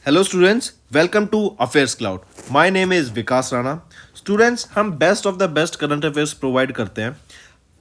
Hello students, welcome to affairs cloud. My name is Vikas Rana. Students, हम best of the best current affairs provide करते हैं।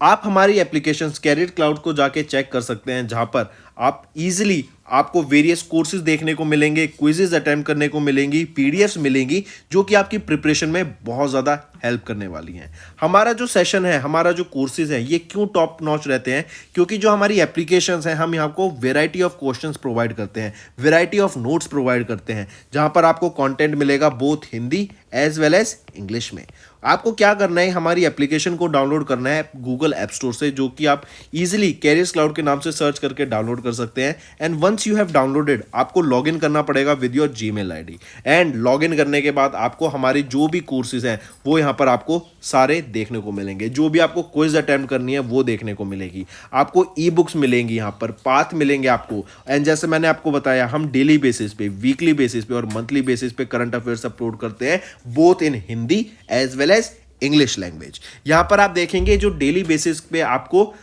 आप हमारी application career cloud को जाके चेक कर सकते हैं, जहां पर आप इजीली आपको वेरियस कोर्सेज देखने को मिलेंगे, क्विजेज अटेम्प्ट करने को मिलेंगी, पीडीएफ्स मिलेंगी जो कि आपकी प्रिपरेशन में बहुत ज़्यादा हेल्प करने वाली हैं। हमारा जो सेशन है, हमारा जो कोर्सेज है, ये क्यों टॉप नॉच रहते हैं? क्योंकि जो हमारी एप्लीकेशंस हैं, हम यहाँ को वेराइटी ऑफ क्वेश्चंस प्रोवाइड करते हैं, वेराइटी ऑफ नोट्स प्रोवाइड करते हैं, जहां पर आपको कंटेंट मिलेगा both Hindi as well as English में। आपको क्या करना है, हमारी एप्लीकेशन को डाउनलोड करना है गूगल ऐप स्टोर से, जो कि आप इजीली कैरियर्स क्लाउड के नाम से सर्च करके डाउनलोड कर सकते हैं। And once you have downloaded, आपको लॉगिन करना पड़ेगा with your Gmail ID. And login करने के बाद आपको हमारी जो भी कोर्सेज हैं वो यहाँ पर आपको सारे देखने को मिलेंगे। जो भी आपको क्विज अटेम्प्ट करनी है वो देखने को मिलेगी। आपको ई बुक्स मिलेंगी, यहाँ पर पाथ मिलेंगे आपको। एंड जैसे मैंने आपको बताया, हम डेली बेसिस पे, वीकली बेसिस पे और मंथली बेसिस पे करंट अफेयर्स अपलोड करते हैं, both in Hindi as well as English language. यहां पर आप देखेंगे जो डेली बेसिस पे आपको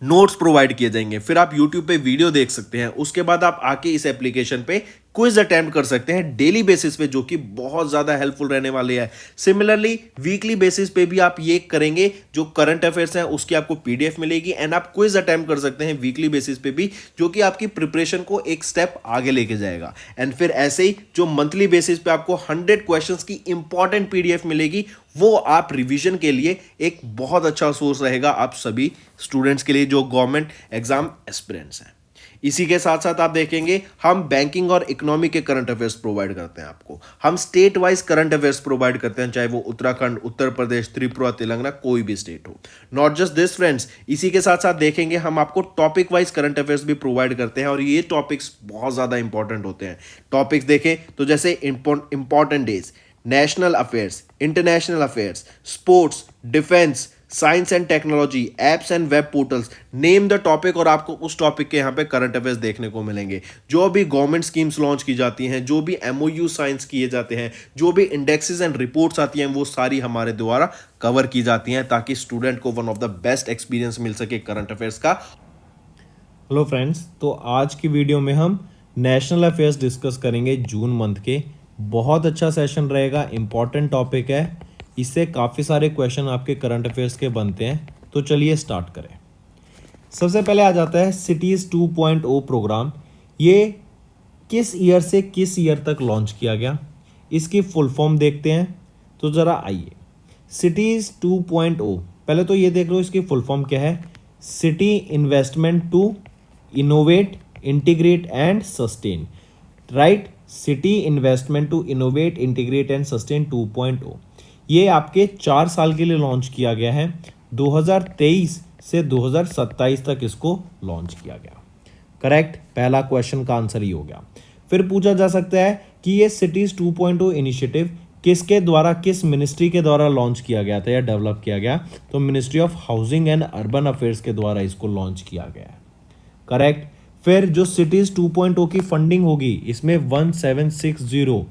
नोट्स प्रोवाइड किए जाएंगे, फिर आप यूट्यूब पे वीडियो देख सकते हैं, उसके बाद आप आके इस एप्लीकेशन पे क्विज अटेम्प्ट कर सकते हैं डेली बेसिस पे, जो कि बहुत ज़्यादा हेल्पफुल रहने वाले हैं। सिमिलरली वीकली बेसिस पे भी आप ये करेंगे, जो करंट अफेयर्स हैं उसकी आपको पीडीएफ मिलेगी एंड आप क्विज अटेम्प्ट कर सकते हैं वीकली बेसिस पे भी, जो कि आपकी प्रिपरेशन को एक स्टेप आगे लेके जाएगा। एंड फिर ऐसे ही जो मंथली बेसिस पे आपको 100 क्वेश्चंस की इंपॉर्टेंट पीडीएफ मिलेगी, वो आप रिवीजन के लिए एक बहुत अच्छा सोर्स रहेगा आप सभी स्टूडेंट्स के लिए जो गवर्नमेंट एग्जाम एस्पिरेंट्स हैं। इसी के साथ साथ आप देखेंगे, हम बैंकिंग और इकोनॉमी के करंट अफेयर्स प्रोवाइड करते हैं आपको। हम state wise current affairs provide करते हैं, चाहे वो उत्तराखंड, उत्तर प्रदेश, त्रिपुरा, तेलंगाना, कोई भी स्टेट हो। नॉट जस्ट दिस फ्रेंड्स, इसी के साथ साथ देखेंगे हम आपको टॉपिक वाइज करंट अफेयर्स भी प्रोवाइड करते हैं, और ये टॉपिक्स बहुत ज़्यादा इंपॉर्टेंट होते हैं। टॉपिक्स देखें तो जैसे important days, national affairs, international affairs, sports, defence, science and technology, apps and web portals, name the topic, और आपको उस टॉपिक के यहाँ पे करंट अफेयर्स देखने को मिलेंगे। जो भी गवर्नमेंट स्कीम्स लॉन्च की जाती हैं, जो भी एमओयू साइंस किए जाते हैं, जो भी इंडेक्सेस एंड रिपोर्ट्स आती हैं, वो सारी हमारे द्वारा कवर की जाती हैं, ताकि स्टूडेंट को one of the best experience मिल सके करंट अफेयर्स का। हेलो फ्रेंड्स, तो आज की वीडियो में हम नेशनल अफेयर्स डिस्कस करेंगे जून मंथ के। बहुत अच्छा सेशन रहेगा, इम्पॉर्टेंट टॉपिक है, इससे काफ़ी सारे क्वेश्चन आपके करंट अफेयर्स के बनते हैं। तो चलिए स्टार्ट करें। सबसे पहले आ जाता है सिटीज़ 2.0 प्रोग्राम। ये किस ईयर से किस ईयर तक लॉन्च किया गया, इसकी फुल फॉर्म देखते हैं। तो ज़रा आइए, सिटीज़ 2.0, पहले तो ये देख लो इसकी फुल फॉर्म क्या है। City investment to innovate, integrate and sustain. Right, city investment to innovate, integrate and sustain 2.0। ये आपके 4 साल के लिए लॉन्च किया गया है। 2023 से 2027 तक इसको लॉन्च किया गया। करेक्ट, पहला क्वेश्चन का आंसर ही हो गया। फिर पूछा जा सकता है कि ये सिटीज 2.0 इनिशिएटिव किसके द्वारा, किस मिनिस्ट्री के द्वारा लॉन्च किया गया था या डेवलप किया गया? तो ministry of housing and urban affairs के द्वारा इसको लॉन्च किया गया है। करेक्ट। फिर जो सिटीज 2.0 की फंडिंग होगी, इसमें 1760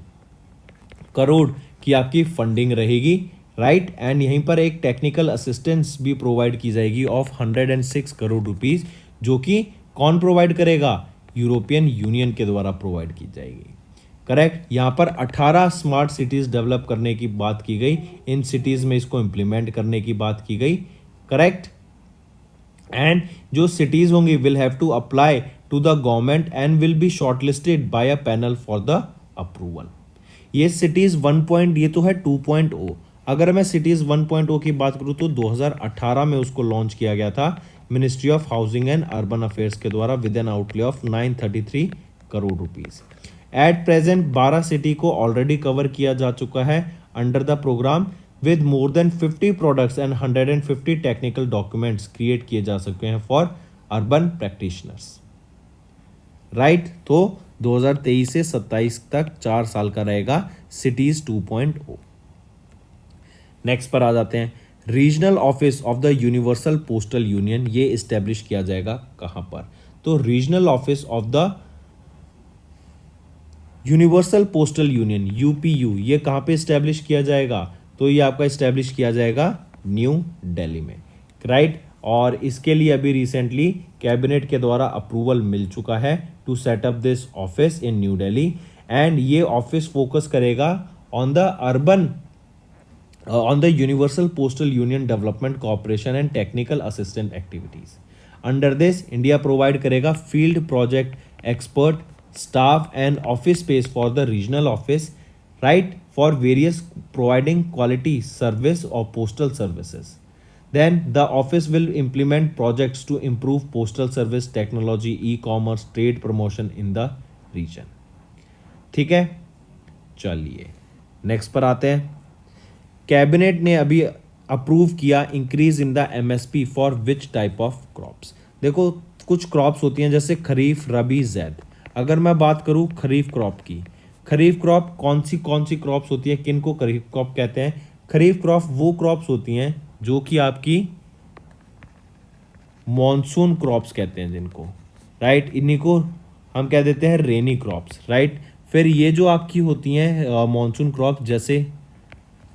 करोड़ की आपकी फंडिंग रहेगी। राइट, एंड यहीं पर एक टेक्निकल असिस्टेंस भी प्रोवाइड की जाएगी ऑफ 106 करोड़ रुपीज, जो कि कौन प्रोवाइड करेगा? यूरोपियन यूनियन के द्वारा प्रोवाइड की जाएगी। करेक्ट, यहाँ पर 18 स्मार्ट सिटीज डेवलप करने की बात की गई, इन सिटीज में इसको इंप्लीमेंट करने की बात की गई। करेक्ट, एंड जो सिटीज होंगी will have to apply to the government and will be shortlisted by a panel for the approval. ये सिटीज 1. ये तो है 2.0। अगर मैं सिटीज 1.0 की बात करूँ तो 2018 में उसको लॉन्च किया गया था ministry of housing and urban affairs के द्वारा with an outlay of 933 crore rupees. At present 12 city को ऑलरेडी कवर किया जा चुका है under the programme, with more than 50 products and 150 technical documents create किए जा सकते हैं फॉर अर्बन प्रैक्टिशनर्स। राइट, तो 2023 से 27 तक 4 साल का रहेगा सिटीज 2.0। नेक्स्ट पर आ जाते हैं, regional office of the universal postal union. ये इस्टेब्लिश किया जाएगा कहाँ पर? तो regional office of the universal postal union, UPU, ये कहाँ पे इस्टेब्लिश किया जाएगा? तो ये आपका इस्टेब्लिश किया जाएगा न्यू दिल्ली में। राइट, और इसके लिए अभी रिसेंटली कैबिनेट के द्वारा अप्रूवल मिल चुका है to set up this office in New Delhi. And ये ऑफिस फोकस करेगा on the urban on the Universal Postal Union Development Corporation and Technical Assistant Activities. Under this, India provide करेगा field project expert, staff and office space for the regional office, right, for various providing quality service or postal services. Then the office will implement projects to improve postal service technology, e-commerce, trade promotion in the region. ठीक है, चलिए next पर आते हैं. Cabinet ने अभी approve किया increase in the MSP for which type of crops. देखो कुछ क्रॉप्स होती हैं जैसे खरीफ, रबी, जैद. अगर मैं बात करूं खरीफ क्रॉप की, खरीफ क्रॉप कौन सी क्रॉप्स होती है, किन को खरीफ क्रॉप कहते हैं? खरीफ क्रॉप वो क्रॉप्स होती हैं जो कि आपकी मॉनसून क्रॉप्स कहते हैं जिनको, राइट. इन्हीं को हम कह देते हैं रेनी क्रॉप्स, राइट. फिर ये जो आपकी होती हैं मॉनसून क्रॉप जैसे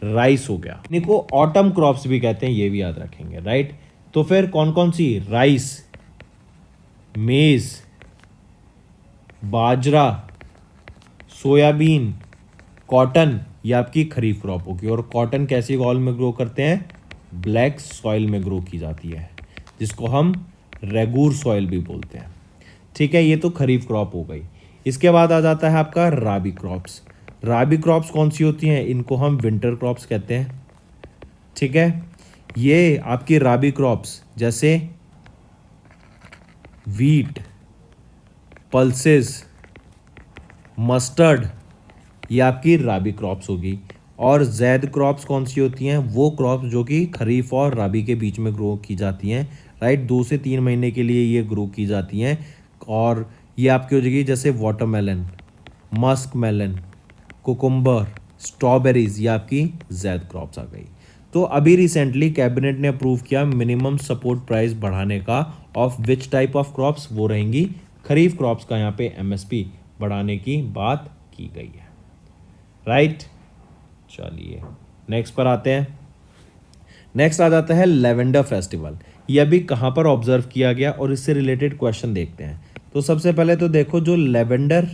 राइस हो गया, इनको ऑटम क्रॉप्स भी कहते हैं, ये भी याद रखेंगे, राइट. तो फिर कौन कौन सी? राइस, मेज, बाजरा, सोयाबीन, कॉटन, ये आपकी खरीफ क्रॉप होगी. और कॉटन कैसी सॉइल में ग्रो करते हैं? ब्लैक सॉइल में ग्रो की जाती है, जिसको हम रेगूर सॉइल भी बोलते हैं. ठीक है, ये तो खरीफ क्रॉप हो गई. इसके बाद आ जाता है आपका राबी क्रॉप्स. राबी क्रॉप्स कौन सी होती हैं? इनको हम विंटर क्रॉप्स कहते हैं. ठीक है, ये आपकी राबी क्रॉप्स जैसे वीट, पल्सेस, मस्टर्ड, ये आपकी राबी क्रॉप्स होगी. और जैद क्रॉप्स कौन सी होती हैं? वो क्रॉप्स जो कि खरीफ और राबी के बीच में ग्रो की जाती हैं, राइट. 2 से 3 महीने के लिए ये ग्रो की जाती हैं. और ये आपकी हो जाएगी जैसे watermelon, musk melon, cucumber, strawberries, ये आपकी जैद क्रॉप्स आ गई. तो अभी रिसेंटली कैबिनेट ने अप्रूव किया मिनिमम सपोर्ट प्राइस बढ़ाने का of which type of crops, वो रहेंगी खरीफ क्रॉप्स का. यहाँ पे एमएसपी बढ़ाने की बात की गई है, राइट. चलिए नेक्स्ट पर आते हैं. नेक्स्ट आ जाता है लेवेंडर फेस्टिवल. ये अभी कहाँ पर ऑब्जर्व किया गया और इससे रिलेटेड क्वेश्चन देखते हैं. तो सबसे पहले तो देखो जो लेवेंडर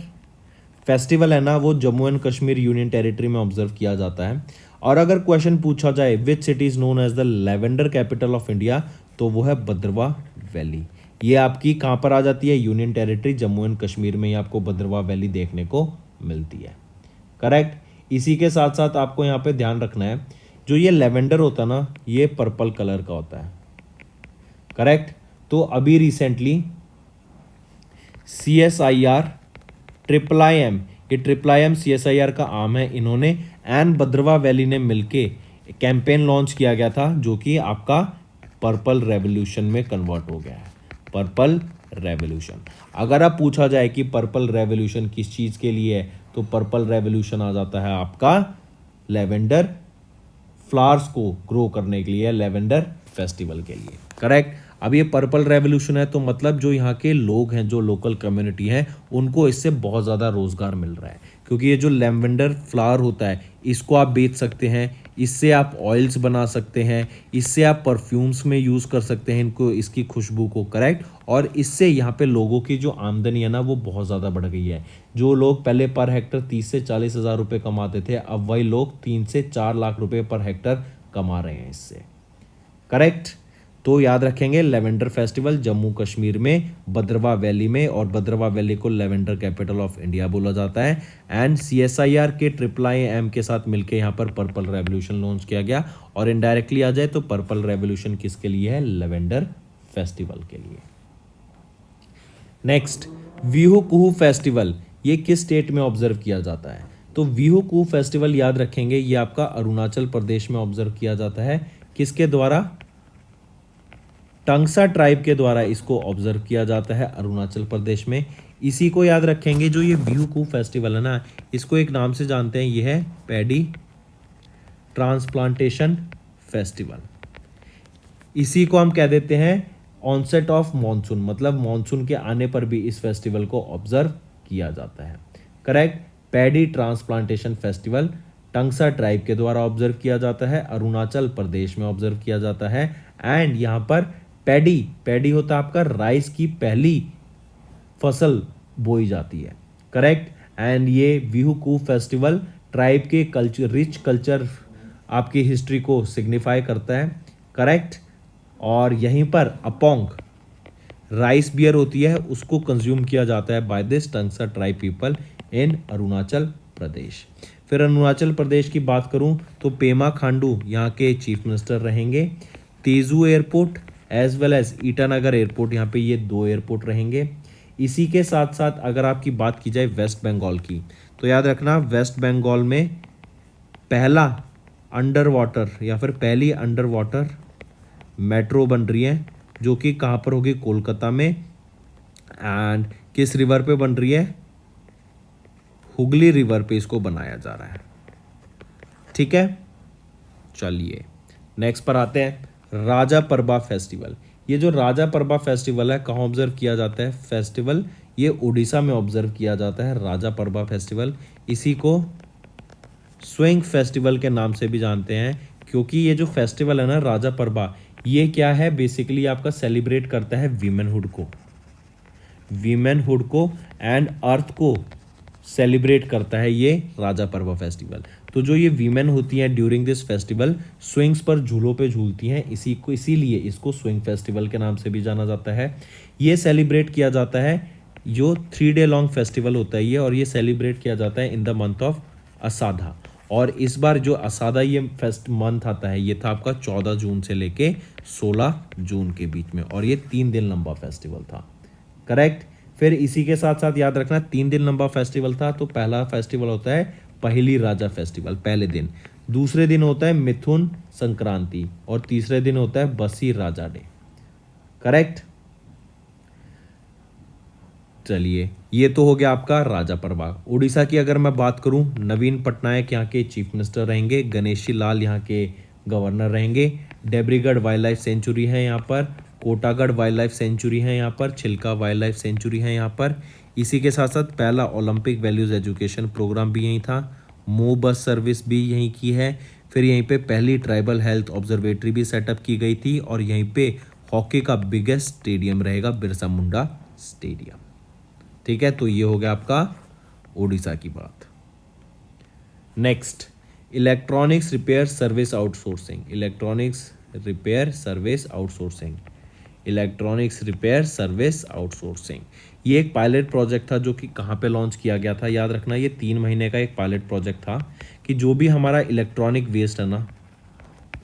फेस्टिवल है ना, वो Jammu and Kashmir union territory में ऑब्जर्व किया जाता है. और अगर क्वेश्चन पूछा जाए which city is known as the lavender capital of India, तो वो है भद्रवा वैली. ये आपकी कहाँ पर आ जाती है? Union territory Jammu and Kashmir में ही आपको भद्रवा वैली देखने को मिलती है, करेक्ट. इसी के साथ साथ आपको यहाँ पे ध्यान रखना है, जो ये लेवेंडर होता है ना, ये पर्पल कलर का होता है, करेक्ट. तो अभी रिसेंटली CSIR IIIM, ये IIIM CSIR का आर्म है, इन्होंने एंड भद्रवा वैली ने मिलके कैंपेन लॉन्च किया गया था जो कि आपका पर्पल रेवोल्यूशन में कन्वर्ट हो गया है. Purple revolution. अगर आप पूछा जाए कि पर्पल रेवोल्यूशन किस चीज़ के लिए है, तो पर्पल रेवोल्यूशन आ जाता है आपका लेवेंडर फ्लावर्स को ग्रो करने के लिए, लेवेंडर फेस्टिवल के लिए, करेक्ट. अब ये पर्पल रेवोल्यूशन है तो मतलब जो यहाँ के लोग हैं, जो लोकल कम्युनिटी हैं, उनको इससे बहुत ज़्यादा रोज़गार मिल रहा है. क्योंकि ये जो लेवेंडर फ्लावर होता है, इसको आप बेच सकते हैं, इससे आप ऑयल्स बना सकते हैं, इससे आप परफ्यूम्स में यूज़ कर सकते हैं इनको, इसकी खुशबू को, करेक्ट. और इससे यहाँ पे लोगों की जो आमदनी है ना, वो बहुत ज़्यादा बढ़ गई है. जो लोग पहले पर हेक्टर 30 से 40 हज़ार रुपये कमाते थे, अब वही लोग 3 से 4 लाख रुपये पर हेक्टर कमा रहे हैं इससे, करेक्ट. तो याद रखेंगे लेवेंडर फेस्टिवल जम्मू कश्मीर में भद्रवा वैली में, और भद्रवा वैली को लेवेंडर कैपिटल ऑफ इंडिया बोला जाता है. एंड CSIR के IIIM के साथ मिलकर यहाँ पर पर्पल रेवोल्यूशन लॉन्च किया गया. और इनडायरेक्टली आ जाए तो पर्पल रेवोल्यूशन किसके लिए है? लेवेंडर फेस्टिवल के लिए. नेक्स्ट, वीहू कुहू फेस्टिवल, ये किस स्टेट में ऑब्जर्व किया जाता है? तो वीहू कुहू फेस्टिवल याद रखेंगे, ये आपका अरुणाचल प्रदेश में ऑब्जर्व किया जाता है. किसके द्वारा? टंगसा ट्राइब के द्वारा इसको ऑब्जर्व किया जाता है अरुणाचल प्रदेश में. इसी को याद रखेंगे, जो ये वीहू कुहू फेस्टिवल है ना, इसको एक नाम से जानते हैं, ये है पैडी ट्रांसप्लांटेशन फेस्टिवल. इसी को हम कह देते हैं ऑनसेट ऑफ मॉनसून, मतलब मॉनसून के आने पर भी इस फेस्टिवल को ऑब्जर्व किया जाता है, correct. Paddy transplantation festival Tangsa tribe के द्वारा ऑब्जर्व किया जाता है, अरुणाचल प्रदेश में ऑब्जर्व किया जाता है. एंड यहाँ पर पैडी होता है आपका राइस की पहली फसल बोई जाती है, करेक्ट. एंड ये बिहू कू फेस्टिवल ट्राइब के रिच कल्चर आपकी हिस्ट्री को सिग्निफाई करता है, करेक्ट। और यहीं पर अपोंग राइस बियर होती है, उसको कंज्यूम किया जाता है by this Tangsa tribe people in Arunachal Pradesh. फिर अरुणाचल प्रदेश की बात करूं तो पेमा खांडू यहाँ के चीफ मिनिस्टर रहेंगे। Tezu airport as well as Itanagar airport, यहाँ पे ये 2 एयरपोर्ट रहेंगे। इसी के साथ साथ अगर आपकी बात की जाए वेस्ट बंगाल की, तो याद रखना वेस्ट बंगाल में पहला अंडर वाटर या फिर पहली अंडर वाटर मेट्रो बन रही है, जो कि कहाँ पर होगी, कोलकाता में। एंड किस रिवर पे बन रही है, हुगली रिवर पे इसको बनाया जा रहा है, ठीक है। चलिए नेक्स्ट पर आते हैं, राजा परबा फेस्टिवल। ये जो राजा परबा फेस्टिवल है कहाँ ऑब्जर्व किया जाता है, फेस्टिवल ये उड़ीसा में ऑब्जर्व किया जाता है राजा परबा फेस्टिवल। इसी को स्विंग फेस्टिवल के नाम से भी जानते हैं, क्योंकि ये जो फेस्टिवल है ना राजा परबा, ये क्या है, बेसिकली आपका सेलिब्रेट करता है वीमेनहुड को एंड अर्थ को सेलिब्रेट करता है ये राजा परबा फेस्टिवल। तो जो ये वीमेन होती हैं ड्यूरिंग दिस फेस्टिवल स्विंग्स पर झूलों पे झूलती हैं, इसीलिए इसको स्विंग फेस्टिवल के नाम से भी जाना जाता है। ये सेलिब्रेट किया जाता है, जो 3 डे लॉन्ग फेस्टिवल होता है ये, और ये सेलिब्रेट किया जाता है इन द मंथ ऑफ असाधा। और इस बार जो असाधा ये फेस्ट मंथ आता है, ये था आपका 14 जून से लेके 16 जून के बीच में, और ये 3 दिन लंबा फेस्टिवल था, करेक्ट। फिर इसी के साथ साथ याद रखना 3 दिन लंबा फेस्टिवल था, तो पहला फेस्टिवल होता है पहली राजा फेस्टिवल, पहले दिन। दूसरे दिन होता है मिथुन संक्रांति, और तीसरे दिन होता है बसी राजा डे, करेक्ट। चलिए ये तो हो गया आपका राजा परबा। उड़ीसा की अगर मैं बात करूं, नवीन पटनायक यहाँ के चीफ मिनिस्टर रहेंगे, गणेशी लाल यहाँ के गवर्नर रहेंगे। डेब्रीगढ़ वाइल्ड लाइफ सेंचुरी है यहाँ पर, कोटागढ़ वाइल्ड लाइफ सेंचुरी है यहाँ पर, चिल्का वाइल्ड लाइफ सेंचुरी है यहाँ पर। इसी के साथ साथ पहला ओलंपिक वैल्यूज एजुकेशन प्रोग्राम भी यहीं था, मो बस सर्विस भी यहीं की है। फिर यहीं पे पहली ट्राइबल हेल्थ ऑब्जर्वेटरी भी सेटअप की गई थी, और यहीं पे हॉकी का बिगेस्ट स्टेडियम रहेगा बिरसा मुंडा स्टेडियम, ठीक है। तो ये हो गया आपका उड़ीसा की बात। Next, electronics repair service outsourcing. ये एक पायलट प्रोजेक्ट था जो कि कहाँ पे लॉन्च किया गया था, याद रखना ये 3 महीने का एक पायलट प्रोजेक्ट था, कि जो भी हमारा इलेक्ट्रॉनिक वेस्ट है ना,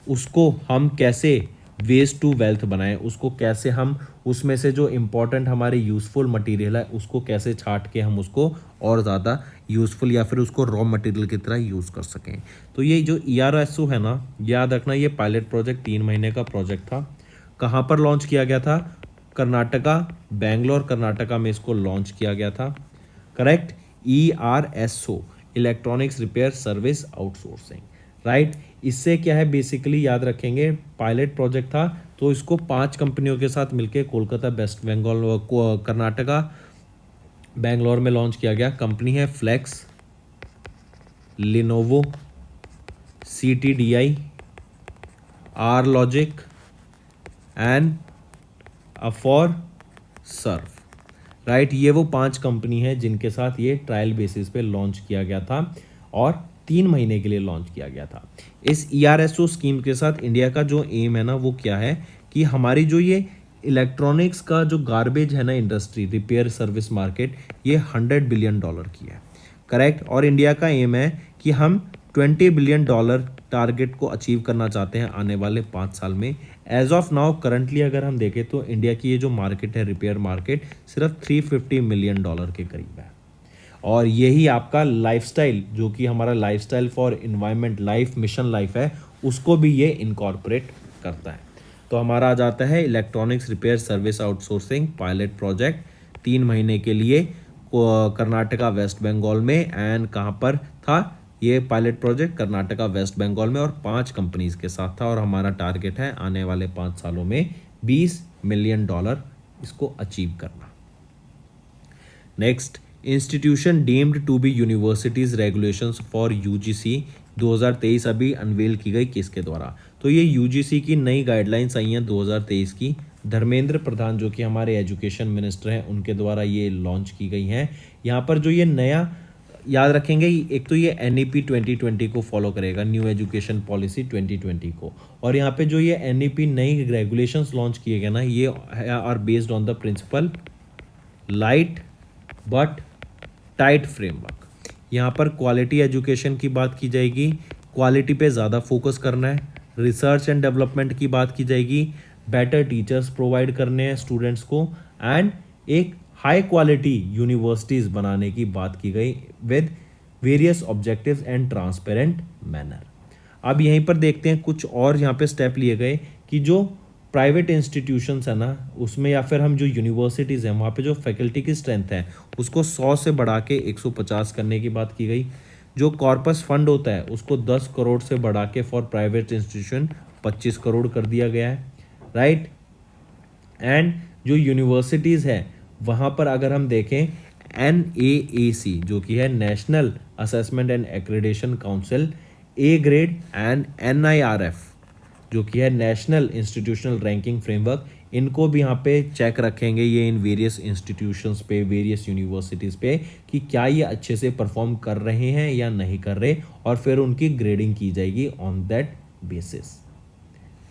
उसको हम कैसे वेस्ट टू वेल्थ बनाएं, उसको कैसे हम उसमें से जो इम्पोर्टेंट हमारे यूज़फुल मटेरियल है उसको कैसे छाट के हम उसको और ज़्यादा यूज़फुल या फिर उसको रॉ मटेरियल की तरह यूज़ कर सकें। तो ये जो ERSO है ना, याद रखना ये पायलट प्रोजेक्ट 3 महीने का प्रोजेक्ट था। कहाँ पर लॉन्च किया गया था, कर्नाटका, बेंगलोर कर्नाटका में इसको लॉन्च किया गया था, correct. ERSO electronics repair service outsourcing, right. इससे क्या है, बेसिकली याद रखेंगे पायलट प्रोजेक्ट था, तो इसको 5 कंपनियों के साथ मिलके कोलकाता, वेस्ट बंगाल, कर्नाटका, बेंगलोर में लॉन्च किया गया। कंपनी है Flex, Lenovo, CTDI, R Logic and अफॉर सर्फ, राइट। ये वो 5 कंपनी है जिनके साथ ये ट्रायल बेसिस पे लॉन्च किया गया था, और 3 महीने के लिए लॉन्च किया गया था। इस ERSO स्कीम के साथ इंडिया का जो एम है ना, वो क्या है कि हमारी जो ये इलेक्ट्रॉनिक्स का जो गार्बेज है ना इंडस्ट्री, रिपेयर सर्विस मार्केट, ये $100 बिलियन की है, करेक्ट। और इंडिया का एम है कि हम $20 बिलियन टारगेट को अचीव करना चाहते हैं आने वाले 5 साल में। एज ऑफ नाउ करंटली अगर हम देखें तो इंडिया की ये जो मार्केट है रिपेयर मार्केट, सिर्फ $350 मिलियन के करीब है। और यही आपका लाइफस्टाइल, जो कि हमारा lifestyle for environment life mission life है, उसको भी ये इनकॉर्पोरेट करता है। तो हमारा आ जाता है electronics repair service outsourcing pilot project 3 महीने के लिए कर्नाटका वेस्ट बंगाल में। एंड कहाँ पर था ये pilot project, Karnataka West Bengal में, और 5 कंपनीज के साथ था। और हमारा टारगेट है आने वाले 5 सालों में $20 मिलियन इसको अचीव करना। Next, institution deemed to be universities regulations for UGC 2023 अभी अनवेल की गई, किसके द्वारा? तो ये UGC की नई गाइडलाइंस आई हैं 2023 की, धर्मेंद्र प्रधान जो कि हमारे एजुकेशन मिनिस्टर हैं उनके द्वारा ये लॉन्च की गई हैं। यहाँ पर जो ये नया याद रखेंगे, एक तो ये NEP 2020 को फॉलो करेगा, न्यू एजुकेशन पॉलिसी 2020 को। और यहाँ पे जो ये NEP नई रेगुलेशंस लॉन्च किए गए ना, ये are based on the principle light but tight framework. यहाँ पर क्वालिटी एजुकेशन की बात की जाएगी, क्वालिटी पे ज़्यादा फोकस करना है। रिसर्च एंड डेवलपमेंट की बात की जाएगी, बेटर टीचर्स प्रोवाइड करने हैं स्टूडेंट्स को, एंड एक हाई क्वालिटी यूनिवर्सिटीज़ बनाने की बात की गई with various objectives and transparent manner. अब यहीं पर देखते हैं कुछ और यहाँ पे स्टेप लिए गए कि जो प्राइवेट इंस्टीट्यूशंस है ना, उसमें या फिर हम जो यूनिवर्सिटीज़ हैं वहाँ पे जो फैकल्टी की स्ट्रेंथ है उसको 100 से बढ़ा के 150 करने की बात की गई। जो कॉर्पस फंड होता है उसको 10 करोड़ से बढ़ा के फॉर प्राइवेट इंस्टीट्यूशन 25 करोड़ कर दिया गया है, राइट। एंड जो यूनिवर्सिटीज़ है वहाँ पर अगर हम देखें NAAC जो कि है national assessment and accreditation council, A grade, and NIRF जो कि है नेशनल इंस्टीट्यूशनल रैंकिंग फ्रेमवर्क, इनको भी यहाँ पे चेक रखेंगे ये इन वेरियस इंस्टीट्यूशंस पे, वेरियस यूनिवर्सिटीज़ पे कि क्या ये अच्छे से परफॉर्म कर रहे हैं या नहीं कर रहे, और फिर उनकी ग्रेडिंग की जाएगी ऑन दैट बेसिस,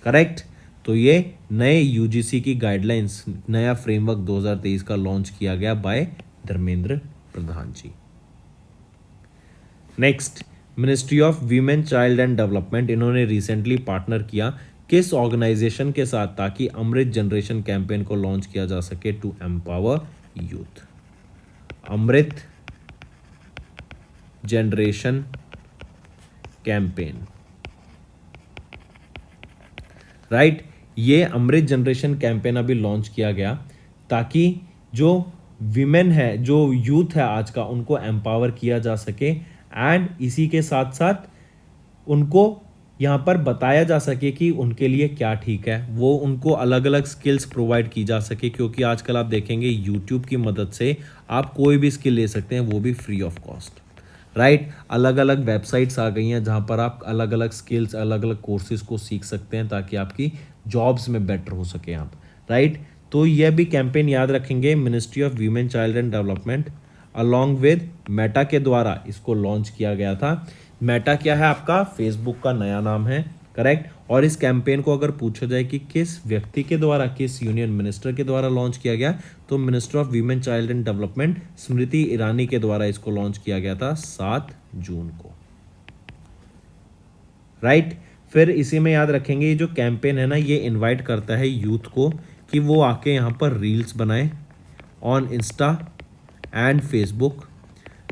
करेक्ट। तो ये नए UGC की गाइडलाइंस, नया फ्रेमवर्क 2023 का लॉन्च किया गया by Dharmendra Pradhan ji. Next, ministry of women child and development, इन्होंने रिसेंटली पार्टनर किया किस ऑर्गेनाइजेशन के साथ, ताकि अमृत जनरेशन कैंपेन को लॉन्च किया जा सके to empower youth. Amrit generation campaign, right. ये अमृत जनरेशन कैंपेन अभी लॉन्च किया गया ताकि जो विमेन है, जो यूथ है आज का, उनको एम्पावर किया जा सके, एंड इसी के साथ साथ उनको यहाँ पर बताया जा सके कि उनके लिए क्या ठीक है, वो उनको अलग अलग स्किल्स प्रोवाइड की जा सके, क्योंकि आजकल आप देखेंगे यूट्यूब की मदद से आप कोई भी स्किल ले सकते हैं, वो भी फ्री ऑफ कॉस्ट, राइट। अलग अलग वेबसाइट्स आ गई हैं जहाँ पर आप अलग अलग स्किल्स, अलग अलग कोर्सेज को सीख सकते हैं ताकि आपकी जॉब्स में बेटर हो सके आप, राइट। तो यह भी कैंपेन याद रखेंगे, ministry of women child and development along with Meta के द्वारा इसको लॉन्च किया गया था। मेटा क्या है आपका, फेसबुक का नया नाम है, करेक्ट। और इस कैंपेन को अगर पूछा जाए कि किस व्यक्ति के द्वारा, किस यूनियन मिनिस्टर के द्वारा लॉन्च किया गया, तो minister of women child and development Smriti Irani के द्वारा इसको लॉन्च किया गया था 7 जून को, राइट। फिर इसी में याद रखेंगे ये जो कैंपेन है ना, ये इनवाइट करता है यूथ को कि वो आके यहाँ पर रील्स बनाएं on Insta and Facebook,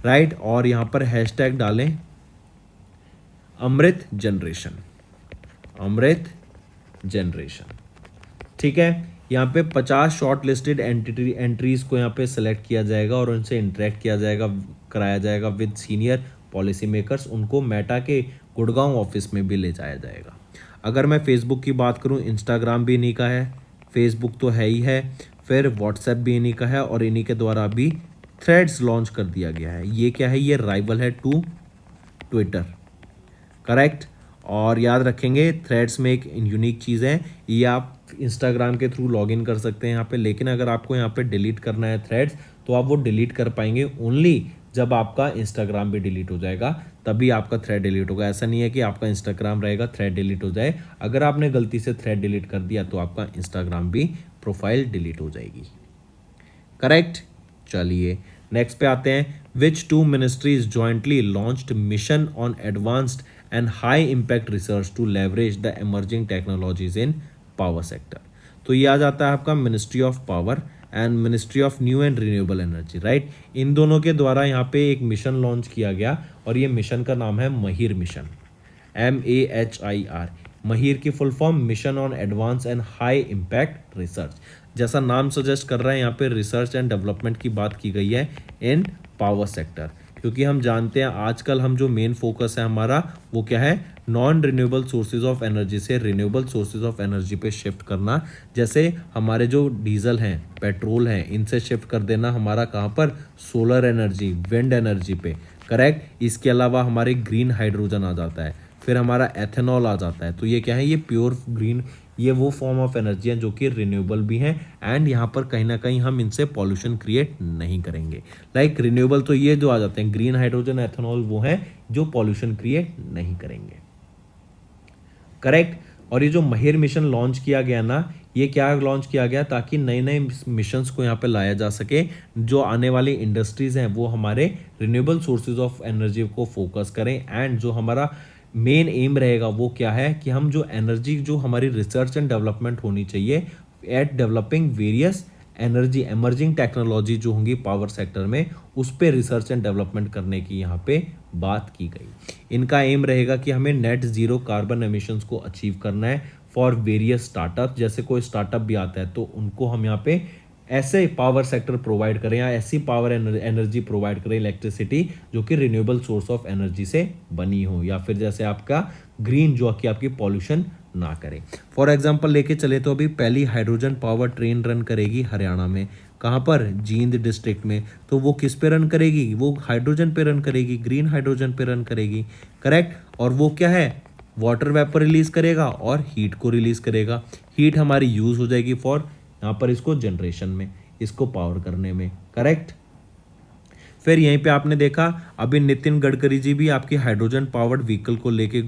right. और यहाँ पर हैशटैग डालें अमृत जनरेशन, अमृत जनरेशन, ठीक है। यहाँ पे 50 शॉर्ट लिस्टेड एंट्रीज को यहाँ पे सेलेक्ट किया जाएगा और उनसे इंटरेक्ट किया जाएगा, कराया जाएगा विद सीनियर पॉलिसी मेकर्स। उनको मेटा के गुड़गांव ऑफिस में भी ले जाया जाएगा। अगर मैं फेसबुक की बात करूँ, इंस्टाग्राम भी इन्हीं का है, फेसबुक तो है ही है, फिर व्हाट्सएप भी इन्हीं का है, और इन्हीं के द्वारा अभी थ्रेड्स लॉन्च कर दिया गया है। ये क्या है, ये राइवल है टू ट्विटर, करेक्ट। और याद रखेंगे थ्रेड्स में एक यूनिक चीज़ है, ये आप इंस्टाग्राम के थ्रू लॉगिन कर सकते हैं यहाँ पे, लेकिन अगर आपको यहाँ पे डिलीट करना है थ्रेड्स, तो आप वो डिलीट कर पाएंगे ओनली जब आपका इंस्टाग्राम भी डिलीट हो जाएगा, तभी आपका थ्रेड डिलीट होगा। ऐसा नहीं है कि आपका इंस्टाग्राम रहेगा थ्रेड डिलीट हो जाए। अगर आपने गलती से थ्रेड डिलीट कर दिया तो आपका इंस्टाग्राम भी प्रोफाइल डिलीट हो जाएगी, करेक्ट। चलिए नेक्स्ट पे आते हैं। Which 2 ministries jointly launched mission on advanced and high impact research to leverage the emerging technologies in power sector. तो ये आ जाता है आपका ministry of power and ministry of new and renewable energy, right. इन दोनों के द्वारा यहाँ पे एक मिशन लॉन्च किया गया और ये मिशन का नाम है महिर मिशन, MAHIR। महिर की full form mission on advance and high impact research. जैसा नाम सजेस्ट कर रहा है, यहाँ पे रिसर्च एंड डेवलपमेंट की बात की गई है इन पावर सेक्टर, क्योंकि हम जानते हैं आजकल हम जो मेन फोकस है हमारा वो क्या है, non renewable sources of energy से रिन्यूएबल सोर्सेज ऑफ एनर्जी पे शिफ्ट करना। जैसे हमारे जो डीजल हैं, पेट्रोल हैं, इनसे शिफ्ट कर देना हमारा कहाँ पर, सोलर एनर्जी, विंड एनर्जी पे, करेक्ट। इसके अलावा हमारे ग्रीन हाइड्रोजन आ जाता है, फिर हमारा एथेनॉल आ जाता है। तो ये क्या है, ये प्योर ग्रीन ये वो फॉर्म ऑफ एनर्जी हैं जो कि रिन्यूएबल भी हैं एंड यहाँ पर कहीं ना कहीं हम इनसे पॉल्यूशन क्रिएट नहीं करेंगे। लाइक रिन्यूएबल तो ये जो आ जाते हैं ग्रीन हाइड्रोजन, एथेनॉल, वो हैं जो पॉल्यूशन क्रिएट नहीं करेंगे। करेक्ट। और ये जो महिर मिशन लॉन्च किया गया ना, ये क्या लॉन्च किया गया ताकि नए नए मिशंस को यहाँ पे लाया जा सके। जो आने वाली इंडस्ट्रीज हैं वो हमारे रिन्यूएबल सोर्सेज ऑफ एनर्जी को फोकस करें एंड जो हमारा मेन एम रहेगा वो क्या है कि हम जो एनर्जी जो हमारी रिसर्च एंड डेवलपमेंट होनी चाहिए at developing various energy emerging technology जो होंगी पावर सेक्टर में, उस पर रिसर्च एंड डेवलपमेंट करने की यहाँ पे बात की गई। इनका एम रहेगा कि हमें नेट जीरो कार्बन एमिशंस को अचीव करना है फॉर वेरियस स्टार्टअप। जैसे कोई स्टार्टअप भी आता है तो उनको हम यहाँ पे ऐसे पावर सेक्टर प्रोवाइड करें या ऐसी पावर एनर्जी प्रोवाइड करें, इलेक्ट्रिसिटी जो कि रिन्यूएबल सोर्स ऑफ एनर्जी से बनी हो, या फिर जैसे आपका ग्रीन जो कि आपकी पॉल्यूशन ना करे। फॉर एग्जांपल लेके चले तो अभी पहली हाइड्रोजन पावर ट्रेन रन करेगी हरियाणा में। कहाँ पर? जींद डिस्ट्रिक्ट में। तो वो किस पे रन करेगी? वो हाइड्रोजन पे रन करेगी, ग्रीन हाइड्रोजन पे रन करेगी। करेक्ट। और वो क्या है? वाटर वेपर रिलीज करेगा और हीट को रिलीज करेगा। हीट हमारी यूज हो जाएगी फॉर यहाँ पर इसको जनरेशन में, इसको पावर करने में। करेक्ट। फिर यहीं पे आपने देखा अभी नितिन गडकरी जी भी आपकी हाइड्रोजन पावर्ड व्हीकल को लेके